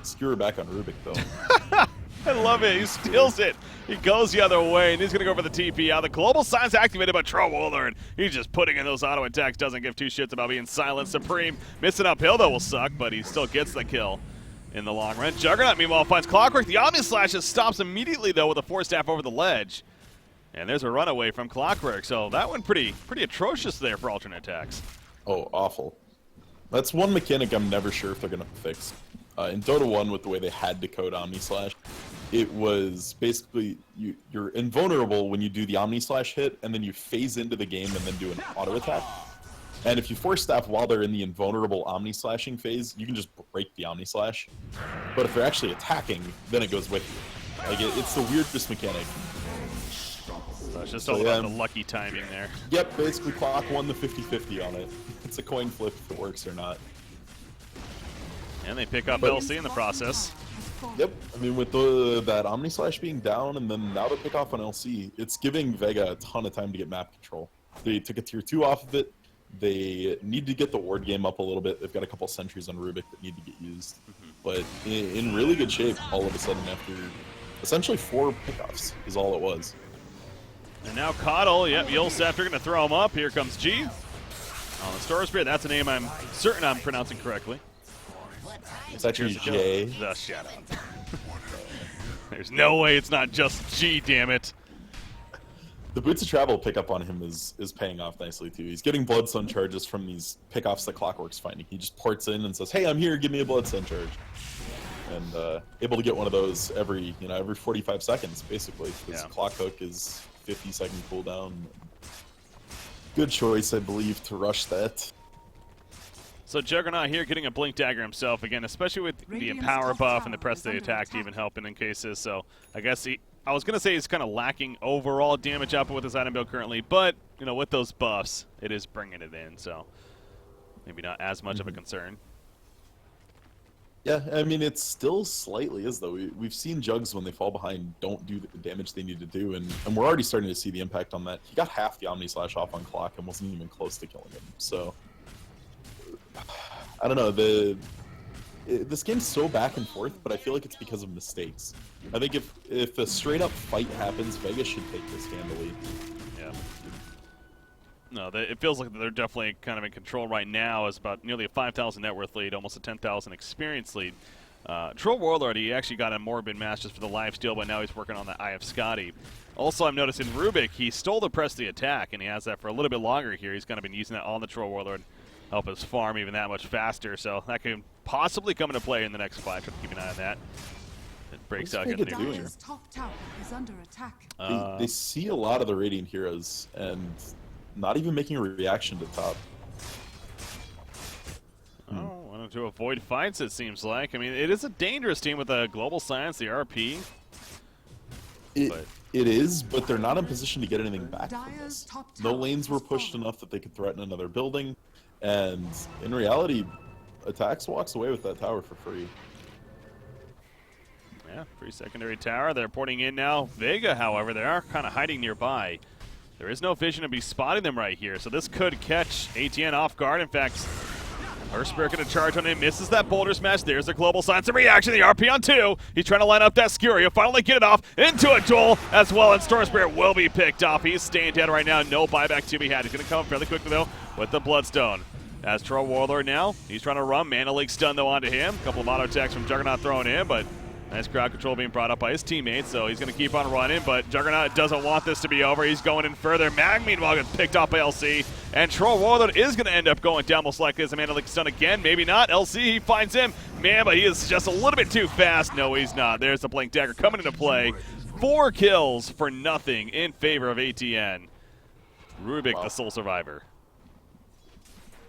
Skewer back on Rubik, though. I love it. He steals it. He goes the other way, and he's going to go for the TP out. The global sign's activated by Tro Warlord. He's just putting in those auto attacks. Doesn't give two shits about being silent. Supreme missing uphill, though, will suck, but he still gets the kill in the long run. Juggernaut, meanwhile, finds Clockwork. The Omni Slashes stops immediately, though, with a force staff over the ledge. And there's a runaway from Clockwork, so that one pretty atrocious there for alternate attacks. Oh, awful. That's one mechanic I'm never sure if they're going to fix. In Dota 1, with the way they had to code Omni Slash, it was basically you're invulnerable when you do the Omni Slash hit, and then you phase into the game and then do an auto attack. And if you force staff while they're in the invulnerable Omni Slashing phase, you can just break the Omni Slash. But if they're actually attacking, then it goes with you. Like it's the weirdest mechanic. So it's just all about the lucky timing there. Yep, basically Clock won the 50-50 on it. It's a coin flip if it works or not. And they pick up LC in the process. Yep, I mean with that Omni Slash being down and then now to pick off on LC, it's giving Vega a ton of time to get map control. They took a tier 2 off of it. They need to get the ward game up a little bit. They've got a couple sentries on Rubik that need to get used. But in really good shape all of a sudden after essentially 4 pickoffs is all it was. And now Coddle, yep, Yulsefter going to throw him up. Here comes G. On the Storm Spirit, that's a name I'm certain I'm pronouncing correctly. It's actually J. The shut up. There's no way it's not just G, damn it. The Boots of Travel pickup on him is paying off nicely too. He's getting Bloodstone charges from these pickoffs that Clockwork's finding. He just ports in and says, "Hey, I'm here. Give me a Bloodstone charge," and able to get one of those every 45 seconds basically. Because Clock Hook is 50-second cooldown. Good choice, I believe, to rush that. So Juggernaut here getting a Blink Dagger himself again, especially with the Empower buff and the press of the attack to even help in cases. So I guess I was going to say he's kind of lacking overall damage output with his item build currently, but with those buffs, it is bringing it in. So maybe not as much of a concern. Yeah, I mean, it still slightly is, though. We've seen Jugs, when they fall behind, don't do the damage they need to do, and we're already starting to see the impact on that. He got half the Omni Slash off on Clock and wasn't even close to killing him. So I don't know. This game's so back and forth, but I feel like it's because of mistakes. I think if a straight-up fight happens, Vega should take this handily. Yeah. No, it feels like they're definitely kind of in control right now. It's about nearly a 5,000 net worth lead, almost a 10,000 experience lead. Tro Warlord, he actually got a Morbid Mass just for the lifesteal, but now he's working on the Eye of Scotty. Also, I'm noticing Rubik, he stole the press of the attack, and he has that for a little bit longer here. He's kind of been using that on the Tro Warlord, help us farm even that much faster. So that could possibly come into play in the next fight. Try to keep an eye on that. It breaks out here in the near future. Top tower is under attack. They see a lot of the Radiant heroes and not even making a reaction to top. Oh, wanted to avoid fights, it seems like. I mean, it is a dangerous team with the Global Science, the RP. It is, but they're not in position to get anything back from this. No lanes were pushed enough that they could threaten another building, and in reality, Attacks walks away with that tower for free. Yeah, free secondary tower. They're porting in now. Vega, however, they are kind of hiding nearby. There is no vision to be spotting them right here, so this could catch ATN off guard. In fact, Earth Spirit going to charge on him, misses that boulder smash. There's a global science of reaction. The RP on 2. He's trying to line up that skewer. He'll finally get it off into a duel as well, and Storm Spirit will be picked off. He's staying dead right now. No buyback to be had. He's going to come fairly quickly, though, with the Bloodstone. As Tro Warlord now, he's trying to run. Mana Leak stun, though, onto him. A couple of auto attacks from Juggernaut thrown in, but Nice crowd control being brought up by his teammates, so he's going to keep on running, but Juggernaut doesn't want this to be over. He's going in further. Mag, meanwhile, gets picked up by LC, and Troll Warlord is going to end up going down most likely as Amanda Link's done again. Maybe not. LC, he finds him. Man, but he is just a little bit too fast. No, he's not. There's the Blink Dagger coming into play. 4 kills for nothing in favor of ATN. Rubik, the sole survivor.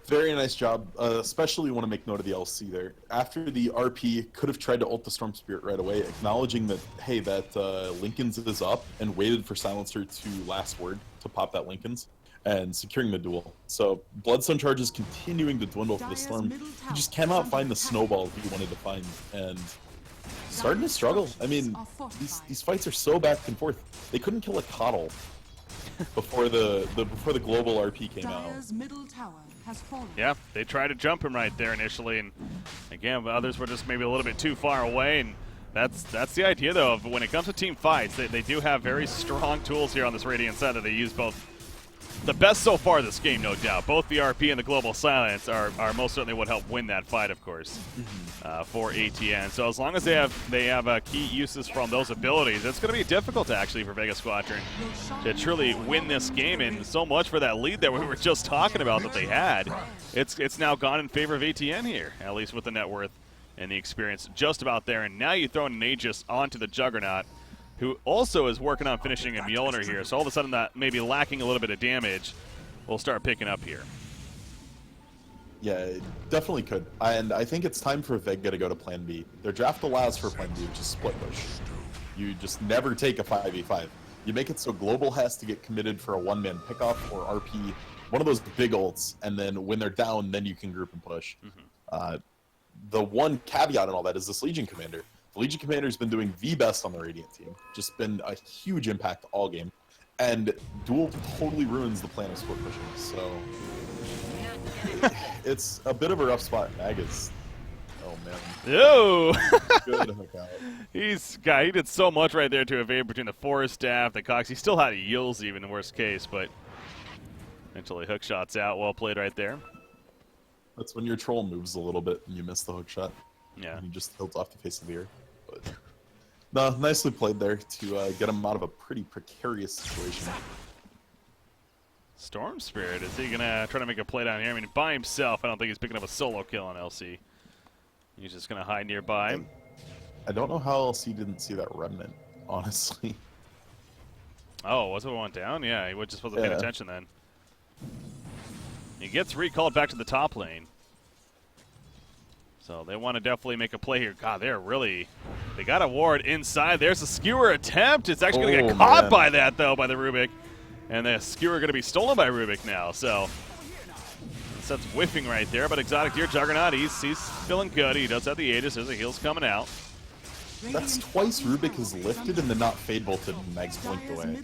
Very nice job, especially want to make note of the LC there. After the RP, could have tried to ult the Storm Spirit right away, acknowledging that, hey, that Lincoln's is up, and waited for Silencer to last word to pop that Lincoln's, and securing the duel. So Bloodstone charges continuing to dwindle for the Storm. He just cannot find the snowball he wanted to find, and starting to struggle. I mean, these fights are so back and forth. They couldn't kill a Coddle before the global RP came out. Yeah, they tried to jump him right there initially, and again, others were just maybe a little bit too far away, and that's the idea, though, of when it comes to team fights, they do have very strong tools here on this Radiant side that they use both. The best so far this game, no doubt. Both the RP and the Global Silence are most certainly what help win that fight, of course, for ATN. So as long as they have key uses from those abilities, it's going to be difficult actually for Vega Squadron to truly win this game. And so much for that lead that we were just talking about that they had, it's now gone in favor of ATN here, at least with the net worth and the experience just about there. And now you throw an Aegis onto the Juggernaut, who also is working on finishing a Mjolnir here. So all of a sudden that maybe lacking a little bit of damage will start picking up here. Yeah, it definitely could. And I think it's time for Vega to go to plan B. Their draft allows for plan B, which is split push. You just never take a 5v5. You make it so Global has to get committed for a one-man pickoff or RP, one of those big ults, and then when they're down, then you can group and push. The one caveat in all that is this Legion Commander. The Legion Commander's been doing the best on the Radiant team. Just been a huge impact all game. And Duel totally ruins the plan of split pushing. So it's a bit of a rough spot. Mag is, oh man. Ew! Good hook out. He did so much right there to evade between the Forest Staff, the Cox. He still had Yields even in worst case, but eventually hook shots out. Well played right there. That's when your troll moves a little bit and you miss the hook shot. Yeah. And he just tilts off the face of the earth. But no, nicely played there to get him out of a pretty precarious situation. Storm Spirit, is he going to try to make a play down here? I mean, by himself, I don't think he's picking up a solo kill on LC. He's just going to hide nearby. I don't know how LC didn't see that remnant, honestly. Oh, was it what went down? Yeah, he just wasn't paying attention then. He gets recalled back to the top lane. So they want to definitely make a play here. God, they got a ward inside. There's a skewer attempt. It's actually going to get caught by that, though, by the Rubik. And the skewer going to be stolen by Rubik now. So that's whiffing right there. But Exotic Deer Juggernaut, he's feeling good. He does have the Aegis. There's the heals coming out. That's twice Rubik has lifted and then not fade bolted and Mag's blinked away.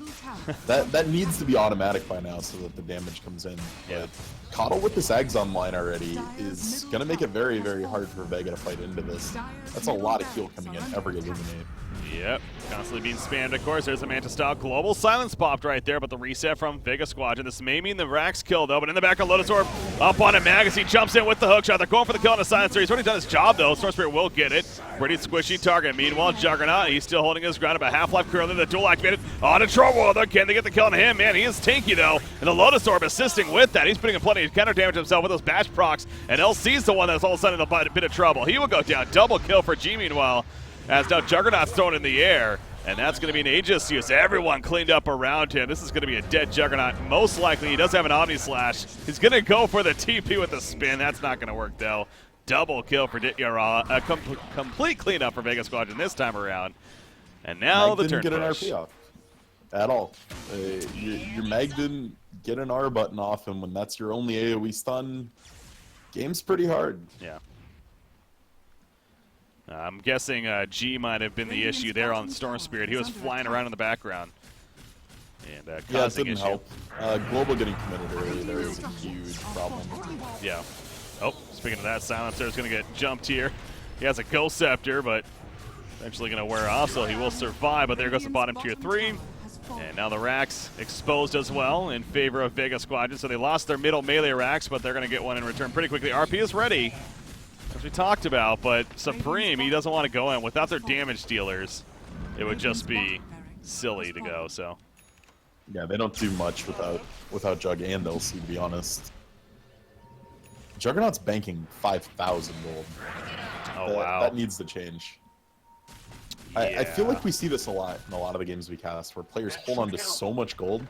That needs to be automatic by now so that the damage comes in. Yeah. But Coddle with this Ags online already is going to make it very, very hard for Vega to fight into this. That's a lot of heal coming in every Illuminate. Yep, constantly being spammed, of course. There's a Manta style Global Silence popped right there, but the reset from Vega Squadron. This may mean the Rax kill, though, but in the back of Lotus Orb, up on a Mag as he jumps in with the hook shot. They're going for the kill on the Silencer. He's already done his job, though. Storm Spirit will get it. Pretty squishy target. Meanwhile, Juggernaut, he's still holding his ground. About Half-Life currently, the duel activated on a Troll. Can they get the kill on him? Man, he is tanky, though. And the Lotus Orb assisting with that. He's putting in plenty of counter damage himself with those bash procs, and LC's the one that's all of a sudden in a bit of trouble. He will go down. Double kill for G, meanwhile, as now Juggernaut's thrown in the air. And that's going to be an Aegis use. Everyone cleaned up around him. This is going to be a dead Juggernaut. Most likely, he does have an Omni Slash. He's going to go for the TP with the spin. That's not going to work, though. Double kill for Dityara. A complete cleanup for Vega Squadron this time around. And now the turn push. Didn't get an RP off at all. Your Mag didn't get an R button off, and when that's your only AoE stun, game's pretty hard. Yeah. I'm guessing G might have been the issue there on Storm Spirit. He was flying around in the background and causing it didn't help. Global getting committed early there is a huge problem. Yeah. Oh, speaking of that, Silencer is going to get jumped here. He has a Ghost Scepter, but eventually going to wear off, so he will survive. But there goes the bottom tier 3. And now the Rax exposed as well in favor of Vega Squadron. So they lost their middle melee Rax, but they're going to get one in return pretty quickly. RP is ready. as we talked about, but Supreme, he doesn't want to go in. Without their damage dealers, it would just be silly to go, so. Yeah, they don't do much without Jug and LC, to be honest. Juggernaut's banking 5,000 gold. Oh, wow. That needs to change. Yeah. I feel like we see this a lot in a lot of the games we cast, where players hold on to so much gold,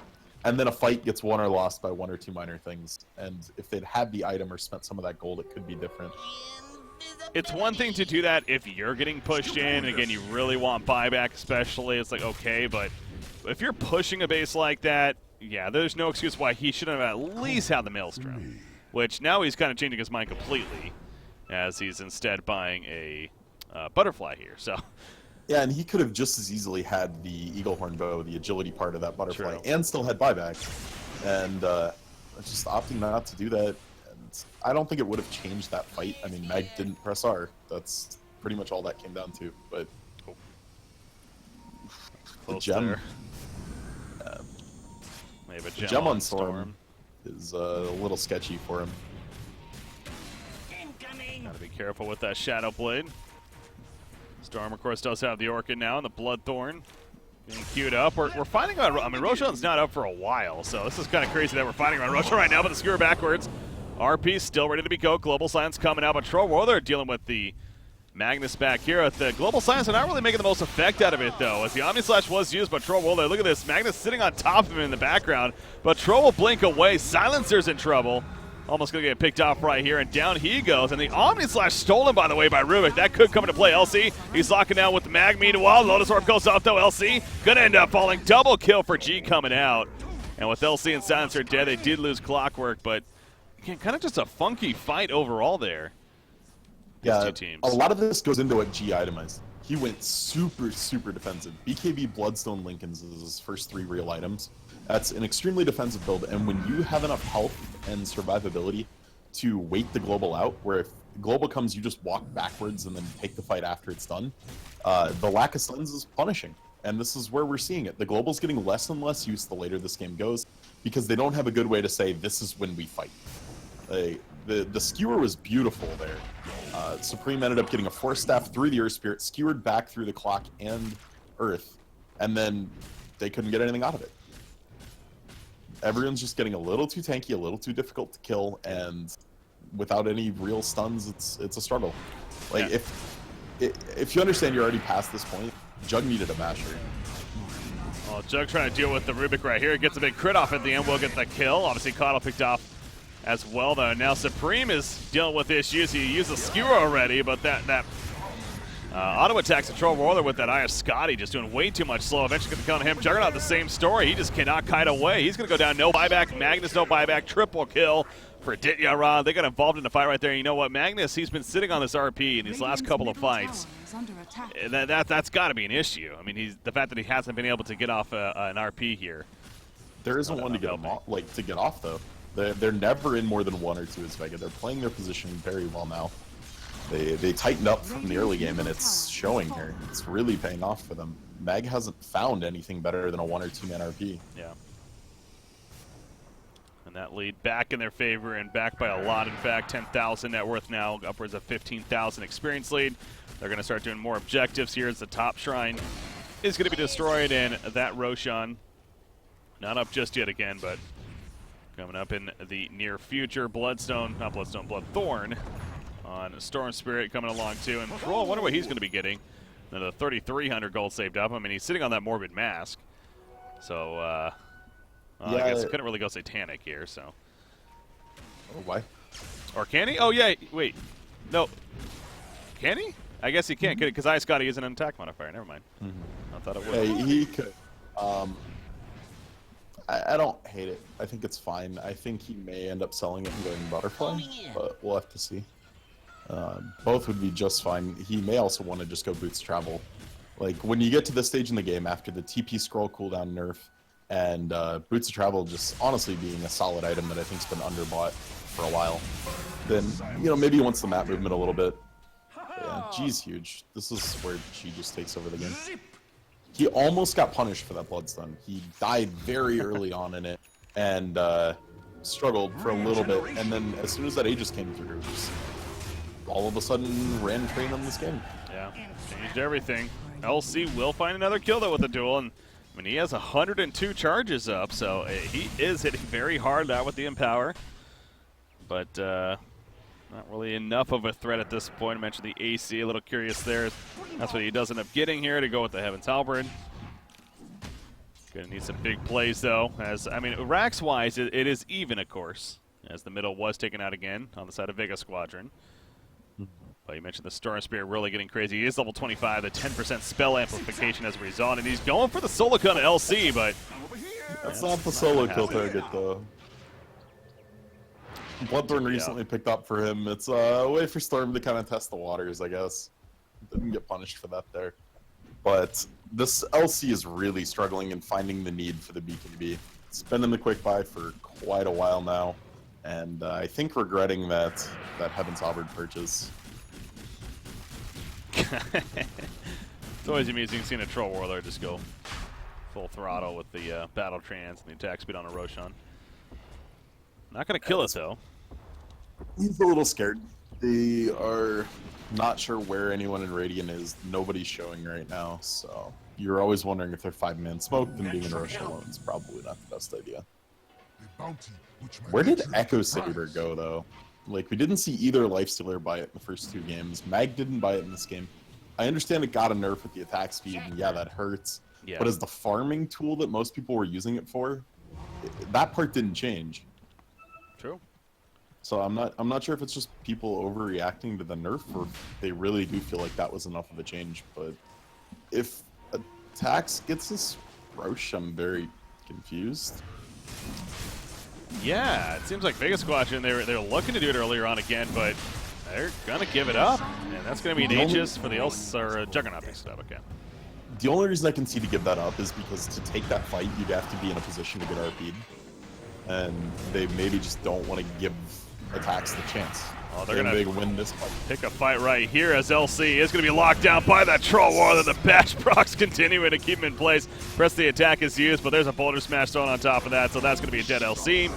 and then a fight gets won or lost by one or two minor things. And if they'd had the item or spent some of that gold, it could be different. It's one thing to do that if you're getting pushed in, and again, you really want buyback especially. It's like, okay, but if you're pushing a base like that, yeah, there's no excuse why he shouldn't have at least had the Maelstrom. Which now he's kind of changing his mind completely, as he's instead buying a butterfly here. So. Yeah, and he could have just as easily had the Eagle Horn bow, the agility part of that butterfly, True. and still had buyback. And just opting not to do that. And I don't think it would have changed that fight. I mean, Mag didn't press R. That's pretty much all that came down to. But the gem, Maybe a gem on Storm is a little sketchy for him. Gotta be careful with that Shadow Blade. Storm, of course, does have the Orchid now, and the Bloodthorn being queued up. We're fighting on, I mean, Ro16's not up for a while, so this is kind of crazy that we're fighting on Ro16 right now, but the skewer backwards. RP still ready to be go. Global Science coming out, but Troll Warlord dealing with the Magnus back here. The Global Science are not really making the most effect out of it, though, as the Omni Slash was used by Troll Warlord. Look at this, Magnus sitting on top of him in the background, but Troll will blink away. Silencer's in trouble. Almost going to get picked off right here, and down he goes. And the Omni Slash stolen, by the way, by Rubik. That could come into play. LC, he's locking down with the Mag. Meanwhile, Lotus Orb goes off, though. LC going to end up falling. Double kill for G coming out. And with LC and Silencer dead, they did lose Clockwork, but again, kind of just a funky fight overall there. Yeah, two teams. A lot of this goes into what G itemized. He went super, super defensive. BKB Bloodstone Lincolns is his first 3 real items. That's an extremely defensive build, and when you have enough health and survivability to wait the global out, where if global comes, you just walk backwards and then take the fight after it's done, the lack of stuns is punishing. And this is where we're seeing it. The global's getting less and less use the later this game goes, because they don't have a good way to say, this is when we fight. The skewer was beautiful there. Supreme ended up getting a Force Staff through the Earth Spirit, skewered back through the clock and Earth, and then they couldn't get anything out of it. Everyone's just getting a little too tanky, a little too difficult to kill, and without any real stuns, it's a struggle. Like, yeah. if you understand you're already past this point, Jug needed a Basher. Well, Jug trying to deal with the Rubik right here. Gets a big crit off at the end. Will get the kill. Obviously, Coddle picked off as well, though. Now Supreme is dealing with issues. He used a skewer already, but that auto attacks Troll Warlord with that Eye of Scotty, just doing way too much slow. Eventually going to kill him. Juggernaut, the same story. He just cannot kite away. He's going to go down. No buyback. Magnus, no buyback. Triple kill for Ditya. They got involved in the fight right there. You know what? Magnus, he's been sitting on this RP in these last couple of fights. That's got to be an issue. I mean, the fact that he hasn't been able to get off an RP here. There isn't one to get off, though. They're never in more than 1 or 2 as Vega. They're playing their position very well now. They tightened up from the early game, and it's showing here. It's really paying off for them. Mag hasn't found anything better than a 1 or 2 man RP. Yeah. And that lead back in their favor, and back by a lot. In fact, 10,000 net worth now, upwards of 15,000 experience lead. They're going to start doing more objectives here as the top shrine is going to be destroyed, and that Roshan, not up just yet again, but coming up in the near future. Bloodthorn on Storm Spirit coming along too. And Troll, I wonder what he's going to be getting. Another 3,300 gold saved up. I mean, he's sitting on that Morbid Mask. So, yeah, I guess I couldn't really go Satanic here, so. Oh, why? Or can he? Oh, yeah, wait. No. Can he? I guess he can't, because Eye Scotty isn't an attack modifier. Never mind. I thought it would. Yeah, he could. I don't hate it. I think it's fine. I think he may end up selling it and going Butterfly, but we'll have to see. Both would be just fine. He may also want to just go Boots Travel. Like, when you get to this stage in the game, after the TP scroll cooldown nerf, and Boots of Travel just honestly being a solid item that I think's been underbought for a while, then, you know, maybe he wants the map movement a little bit. But yeah, G's huge. This is where G just takes over the game. He almost got punished for that Bloodstun. He died very early on in it, and struggled for a little bit, and then as soon as that Aegis came through, just all of a sudden ran train on this game. Yeah, changed everything. LC will find another kill though with the duel, and I mean he has 102 charges up, so he is hitting very hard now with the Empower, but not really enough of a threat at this point. I mentioned the AC, a little curious there. That's what he does end up getting here to go with the Heaven's Halberd. Gonna need some big plays though, as I mean racks wise it is even, of course, as the middle was taken out again on the side of Vega Squadron. But you mentioned the Storm Spirit really getting crazy. He is level 25, the 10% spell amplification as a result, and he's going for the solo kill to LC, but that's not the solo kill target though. Bloodthorn recently picked up for him. It's a way for Storm to kind of test the waters, I guess. Didn't get punished for that there. But this LC is really struggling in finding the need for the BKB. It's been in the quick buy for quite a while now, and I think regretting that Heaven's Halberd purchase. It's always amusing seeing a Troll Warlord just go full throttle with the battle trance and the attack speed on a Ro16. Not going to kill it though. He's a little scared. They are not sure where anyone in Radiant is. Nobody's showing right now, so you're always wondering if they're 5-man smoked, and being in Rush alone is probably not the best idea. Where did Echo Saber go, though? Like, we didn't see either Lifestealer buy it in the first 2 games. Mag didn't buy it in this game. I understand it got a nerf with the attack speed, and yeah, that hurts. Yeah. But as the farming tool that most people were using it for, that part didn't change. True. So I'm not sure if it's just people overreacting to the nerf, or if they really do feel like that was enough of a change. But if attacks gets this Roche, I'm very confused. Yeah, it seems like Vega Squadron, they're looking to do it earlier on again, but they're gonna give it up, and that's gonna be an Aegis for the Juggernaut picks it up. Okay. The only reason I can see to give that up is because to take that fight, you'd have to be in a position to get RP'd, and they maybe just don't want to give attacks the chance. Oh, they're gonna win this fight. Pick a fight right here as LC is gonna be locked down by that Troll Warlord. The bash procs continuing to keep him in place. Press the attack is used, but there's a boulder smash thrown on top of that, so that's gonna be a dead LC.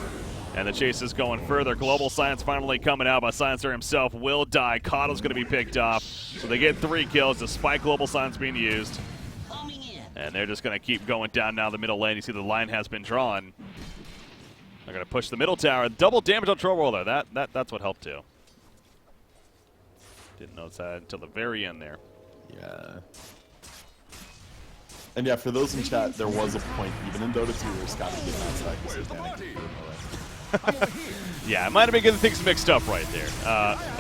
And the chase is going further. Global Silence finally coming out, but Silencer himself will die. Coddle's gonna be picked off. So they get 3 kills despite Global Silence being used. And they're just gonna keep going down now the middle lane. You see the line has been drawn. They're gonna push the middle tower. Double damage on Troll Warlord. That's what helped too. Didn't notice that until the very end there. Yeah. And yeah, for those in chat, there was a point, even in Dota 2, where Scotty did not stack his satanic. Yeah, it might have been getting things mixed up right there.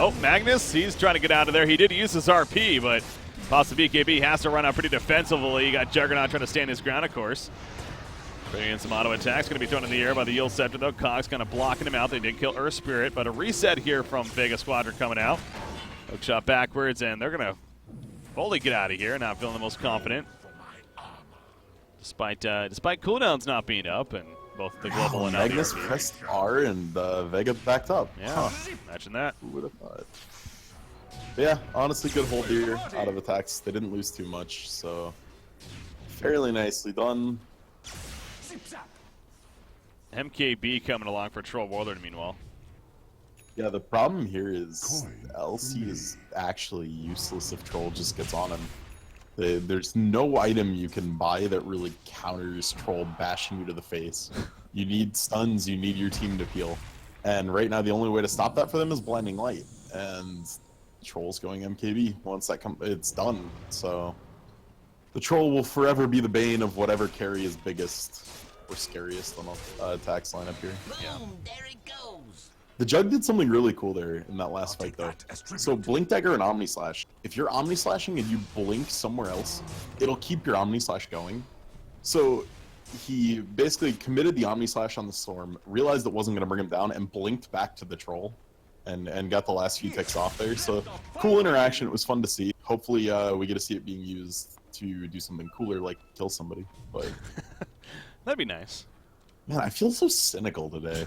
Oh, Magnus, he's trying to get out of there. He did use his RP, but possibly BKB has to run out pretty defensively. You got Juggernaut trying to stand his ground, of course. Bringing in some auto attacks, going to be thrown in the air by the Yield Scepter, though. Cogs kind of blocking him out. They did kill Earth Spirit, but a reset here from Vega Squadron coming out. Hook shot backwards, and they're going to fully get out of here. Not feeling the most confident. Despite cooldowns not being up, and both the global and Magnus the RP. pressed R and Vega backed up. Yeah, imagine that. Who would have thought? But yeah, honestly, good hold here out of attacks. They didn't lose too much, so fairly nicely done. MKB coming along for Troll Warlord, meanwhile. Yeah, the problem here is LC is actually useless if Troll just gets on him. There's no item you can buy that really counters Troll bashing you to the face. You need stuns, you need your team to peel. And right now the only way to stop that for them is Blinding Light. And Troll's going MKB. Once that comes, it's done. So the Troll will forever be the bane of whatever carry is biggest or scariest on the attacks lineup here. Yeah. There it goes. The Jug did something really cool there in that last fight, though. So Blink Dagger and Omni Slash. If you're Omni Slashing and you blink somewhere else, it'll keep your Omni Slash going. So he basically committed the Omni Slash on the Storm, realized it wasn't going to bring him down, and blinked back to the Troll, and got the last few ticks off there. So cool interaction. It was fun to see. Hopefully we get to see it being used to do something cooler, like kill somebody. But That'd be nice. man, I feel so cynical today.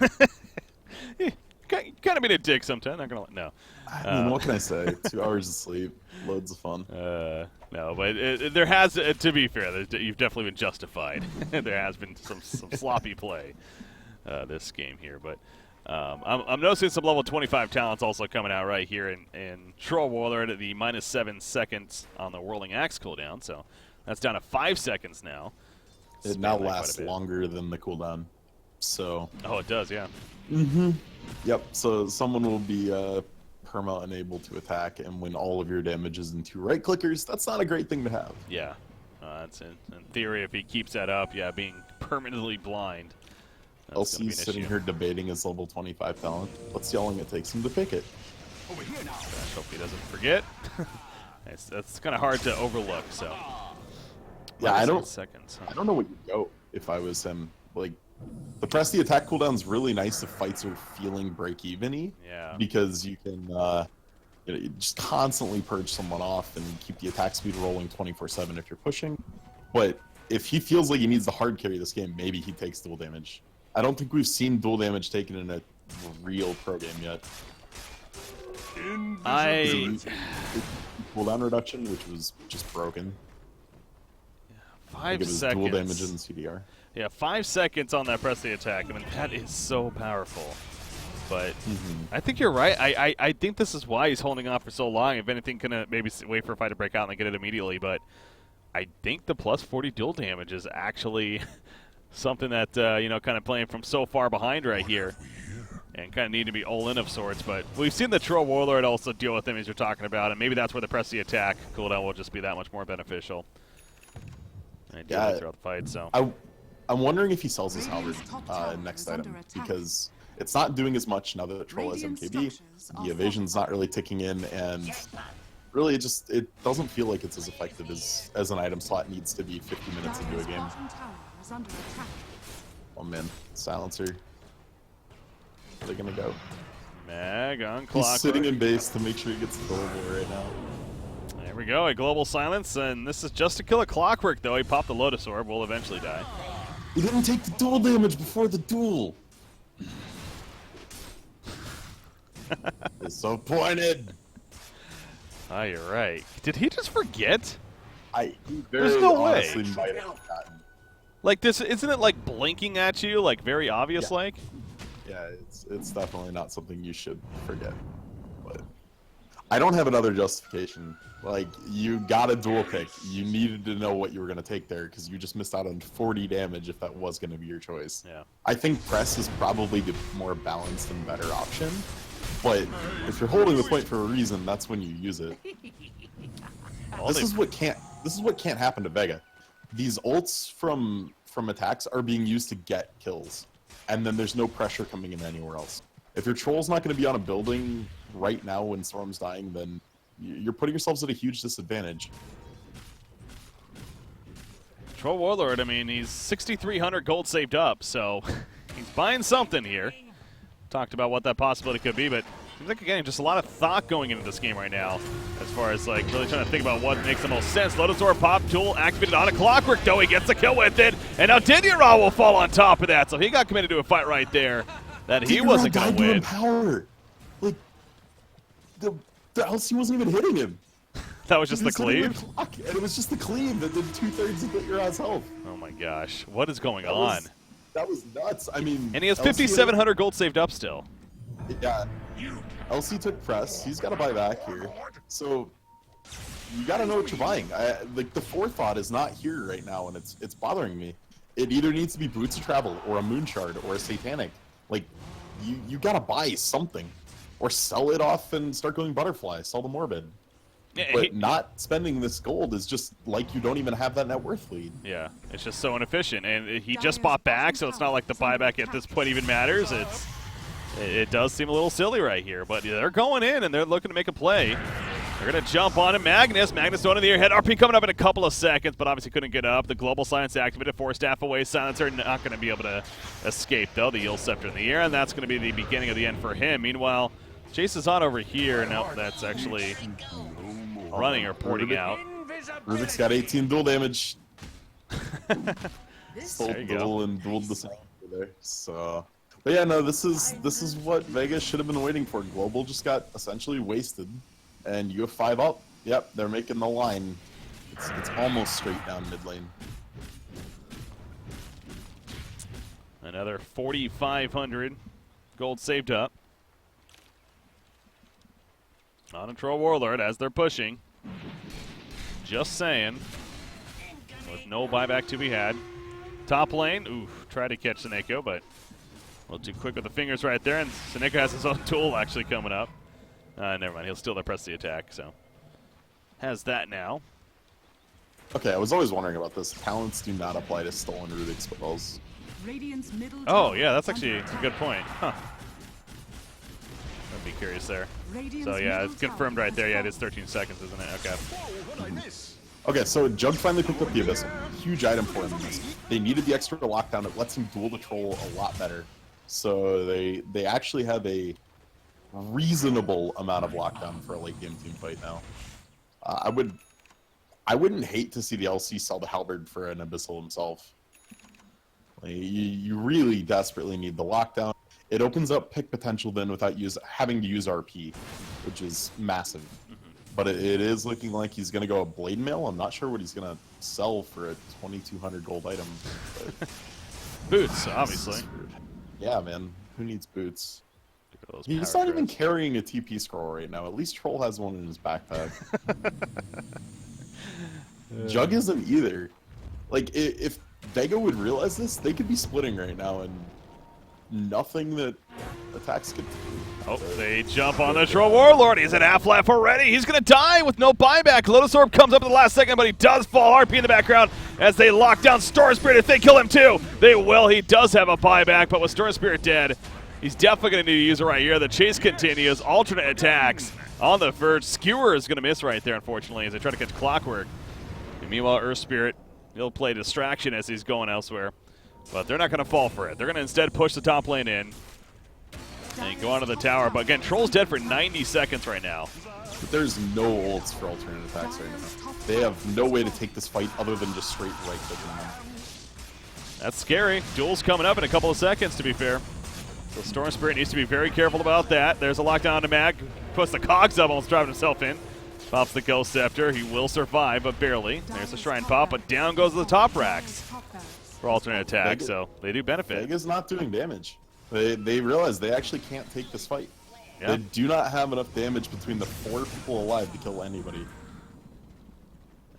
Kind of being a dick sometimes. Not gonna no. I mean, what can I say? 2 hours of sleep, loads of fun. No, but there has, to be fair, you've definitely been justified. There has been some sloppy play this game here, but I'm noticing some level 25 talents also coming out right here in Troll Warlord at the -7 seconds on the Whirling Axe cooldown. So that's down to 5 seconds now. It now lasts longer than the cooldown. So. Oh, it does, yeah. Yep. So someone will be perma unable to attack, and when all of your damage is in 2 right clickers, that's not a great thing to have. Yeah. That's in theory, if he keeps that up, yeah, being permanently blind. LC's sitting here debating his level 25 talent. What's the long it takes him to pick it? Gosh, hope he doesn't forget. That's kind of hard to overlook. So yeah, I don't. Seconds, huh? I don't know what you'd go if I was him. Like, the press the attack cooldown's really nice if fights are feeling break-even-y. Yeah. Because you can you just constantly purge someone off and keep the attack speed rolling 24/7 if you're pushing. But if he feels like he needs to hard carry this game, maybe he takes dual damage. I don't think we've seen dual damage taken in a real pro game yet. Cooldown reduction, which was just broken. 5 seconds. Dual damage in CDR. Yeah, 5 seconds on that press the attack. I mean, that is so powerful. But I think you're right. I think this is why he's holding off for so long. If anything, gonna maybe wait for a fight to break out and then get it immediately. But I think the plus 40 dual damage is actually something that, kind of playing from so far behind right here. And kind of need to be all in of sorts. But we've seen the Troll Warlord also deal with him as you're talking about. And maybe that's where the press the attack cooldown will just be that much more beneficial. And throughout the fight, so. I'm wondering if he sells his halberd next item, because it's not doing as much now that Troll has MKB. The evasion's not really ticking in, and really it doesn't feel like it's as effective as an item slot needs to be 50 minutes into a game. Oh man, silencer. Where are they gonna go? Mag on Clockwork. He's sitting in base to make sure he gets the global right now. There we go, a global silence, and this is just to kill a Clockwork though. He popped the Lotus Orb, will eventually die. He didn't take the dual damage before the duel. Disappointed. Oh, you're right. Did he just forget? There's no way. Might have forgotten. Like this, isn't it like blinking at you, like very obvious, yeah. like? Yeah, it's definitely not something you should forget. But I don't have another justification. Like, you got a dual pick. You needed to know what you were going to take there, because you just missed out on 40 damage if that was going to be your choice. Yeah. I think press is probably the more balanced and better option. But if you're holding the point for a reason, that's when you use it. This is what can't happen to Vega. These ults from attacks are being used to get kills, and then there's no pressure coming in anywhere else. If your Troll's not going to be on a building right now when Storm's dying, then you're putting yourselves at a huge disadvantage. Troll Warlord, I mean, he's 6,300 gold saved up, so he's buying something here. Talked about what that possibility could be, but seems like, again, just a lot of thought going into this game right now as far as, like, really trying to think about what makes the most sense. Lotus Orb pop, tool activated on a Clockwork, though. He gets the kill with it, and now Dinyara will fall on top of that, so he got committed to a fight right there that he wasn't going to win. Power. Like, the LC wasn't even hitting him. That was just the cleave? And it was just the cleave that did 2/3 of Dinyara's health. Oh my gosh, what is going on? That was nuts. I mean, and he has 5,700 gold saved up still. Yeah. LC took press. He's got to buy back here. So you got to know what you're buying. Like, the forethought is not here right now, and it's bothering me. It either needs to be Boots of Travel or a Moon Shard or a Satanic. Like, you got to buy something, or sell it off and start going Butterfly. Sell the Morbid. Yeah, but not spending this gold is just like you don't even have that net worth lead. Yeah, it's just so inefficient, and he just bought back, so it's not like the buyback at this point even matters. It does seem a little silly right here, but they're going in and they're looking to make a play. They're going to jump on him. Magnus going to the airhead. RP coming up in a couple of seconds, but obviously couldn't get up. The global silence activated, 4 staff away. Silencer not going to be able to escape, though. The Eel Scepter in the air, and that's going to be the beginning of the end for him. Meanwhile, Chase is on over here. No, that's actually running or porting out. Rubik's got 18 dual damage. There you dual go. And dueled the same there. So, but yeah, no, this is what Vega should have been waiting for. Global just got essentially wasted, and you have 5 up. Yep, they're making the line. It's almost straight down mid lane. Another 4,500 gold saved up. On a Troll Warlord as they're pushing. Just saying. With no buyback to be had. Top lane, oof, try to catch Seneko, but a little too quick with the fingers right there, and Seneko has his own tool actually coming up. Never mind, he'll still press the attack, so. Has that now. Okay, I was always wondering about this. Talents do not apply to stolen Rubik spells. Radiant's middle Oh, tower yeah, that's is actually under a good point. Huh. I'd be curious there. Radiant's So, yeah, middle it's confirmed right tower there. has Yeah, it is fallen. 13 seconds, isn't it? Okay. Okay, so Jug finally picked up the Abyssal. Huge item for him. They needed the extra lockdown. It lets him duel the troll a lot better. So they actually have a reasonable amount of lockdown for a late game team fight now. I wouldn't hate to see the LC sell the halberd for an Abyssal himself. Like, you really desperately need the lockdown. It opens up pick potential then without having to use RP, which is massive. But it is looking like he's going to go a Blade Mail. I'm not sure what he's going to sell for a 2,200 gold item. But Boots, obviously. yeah, man. Who needs boots? Look at those He's power not even grips. carrying a TP scroll right now. At least Troll has one in his backpack. Jug isn't either. Like, if Vega would realize this, they could be splitting right now, and nothing that attacks could do. Oh, they jump on the Troll Warlord. He's at half life already. He's going to die with no buyback. Lotus Orb comes up at the last second, but he does fall. RP in the background as they lock down Storm Spirit. If they kill him too, they will. He does have a buyback, but with Storm Spirit dead, he's definitely going to need to use it right here. The chase continues. Alternate attacks on the verge. Skewer is going to miss right there, unfortunately, as they try to catch Clockwork. And meanwhile, Earth Spirit, he'll play distraction as he's going elsewhere. But they're not going to fall for it. They're going to instead push the top lane in and go onto the tower. But again, Troll's dead for 90 seconds right now. But there's no ults for alternate attacks right now. They have no way to take this fight other than just straight right clicking them. That's scary. Duel's coming up in a couple of seconds, to be fair. So Storm Spirit needs to be very careful about that. There's a lockdown to Mag. Puts the cogs up, almost driving himself in. Pops the Ghost Scepter. He will survive, but barely. There's the Shrine Pop, but down goes the top racks for alternate attack, so they do benefit. Vega's not doing damage. They realize they actually can't take this fight. Yeah. They do not have enough damage between the 4 people alive to kill anybody.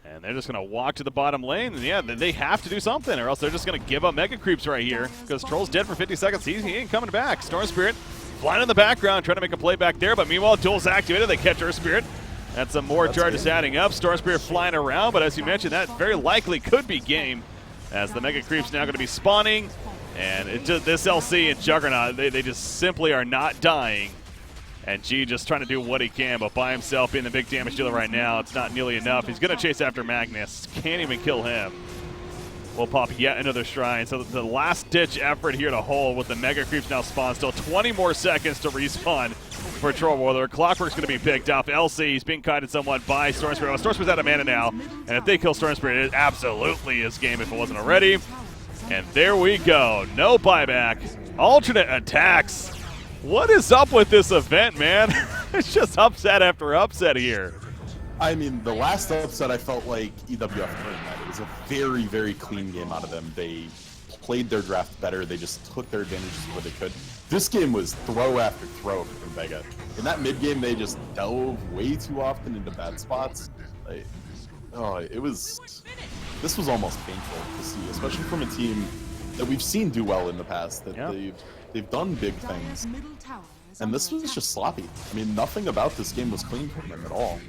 And they're just going to walk to the bottom lane, and yeah, they have to do something, or else they're just going to give up Mega Creeps right here, because Troll's dead for 50 seconds. He ain't coming back. Storm Spirit flying in the background, trying to make a play back there, but meanwhile, Duel's activated. They catch Earth Spirit. That's some more charges adding up. Storm Spirit flying around, but as you mentioned, that very likely could be game, as the Mega Creeps now going to be spawning. And this LC and Juggernaut, they just simply are not dying. And G just trying to do what he can, but by himself being the big damage dealer right now, it's not nearly enough. He's going to chase after Magnus. Can't even kill him. We'll pop yet another Shrine. So the last-ditch effort here to hold with the Mega Creeps now spawn. Still 20 more seconds to respawn for Troll Warlord. Clockwork's going to be picked up. LC, he's being kited somewhat by Storm Spirit. Well, Storm Spirit's out of mana now. And if they kill Storm Spirit, it absolutely is game if it wasn't already. And there we go. No buyback. Alternate attacks. What is up with this event, man? It's just upset after upset here. I mean, the last upset I felt like EWF turned that. It was a very, very clean game out of them. They played their draft better. They just took their advantages where they could. This game was throw after throw from Vega. In that mid game, they just dove way too often into bad spots. This was almost painful to see, especially from a team that we've seen do well in the past. That they've done big things, and this was just sloppy. I mean, nothing about this game was clean from them at all.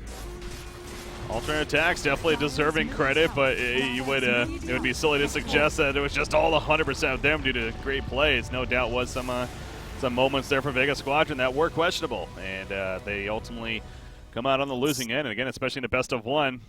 Alternate attacks definitely deserving credit, but it would be silly to suggest that it was just all 100% of them due to great plays. No doubt was some moments there for Vega Squadron that were questionable, and they ultimately come out on the losing end. And again, especially in a best of one,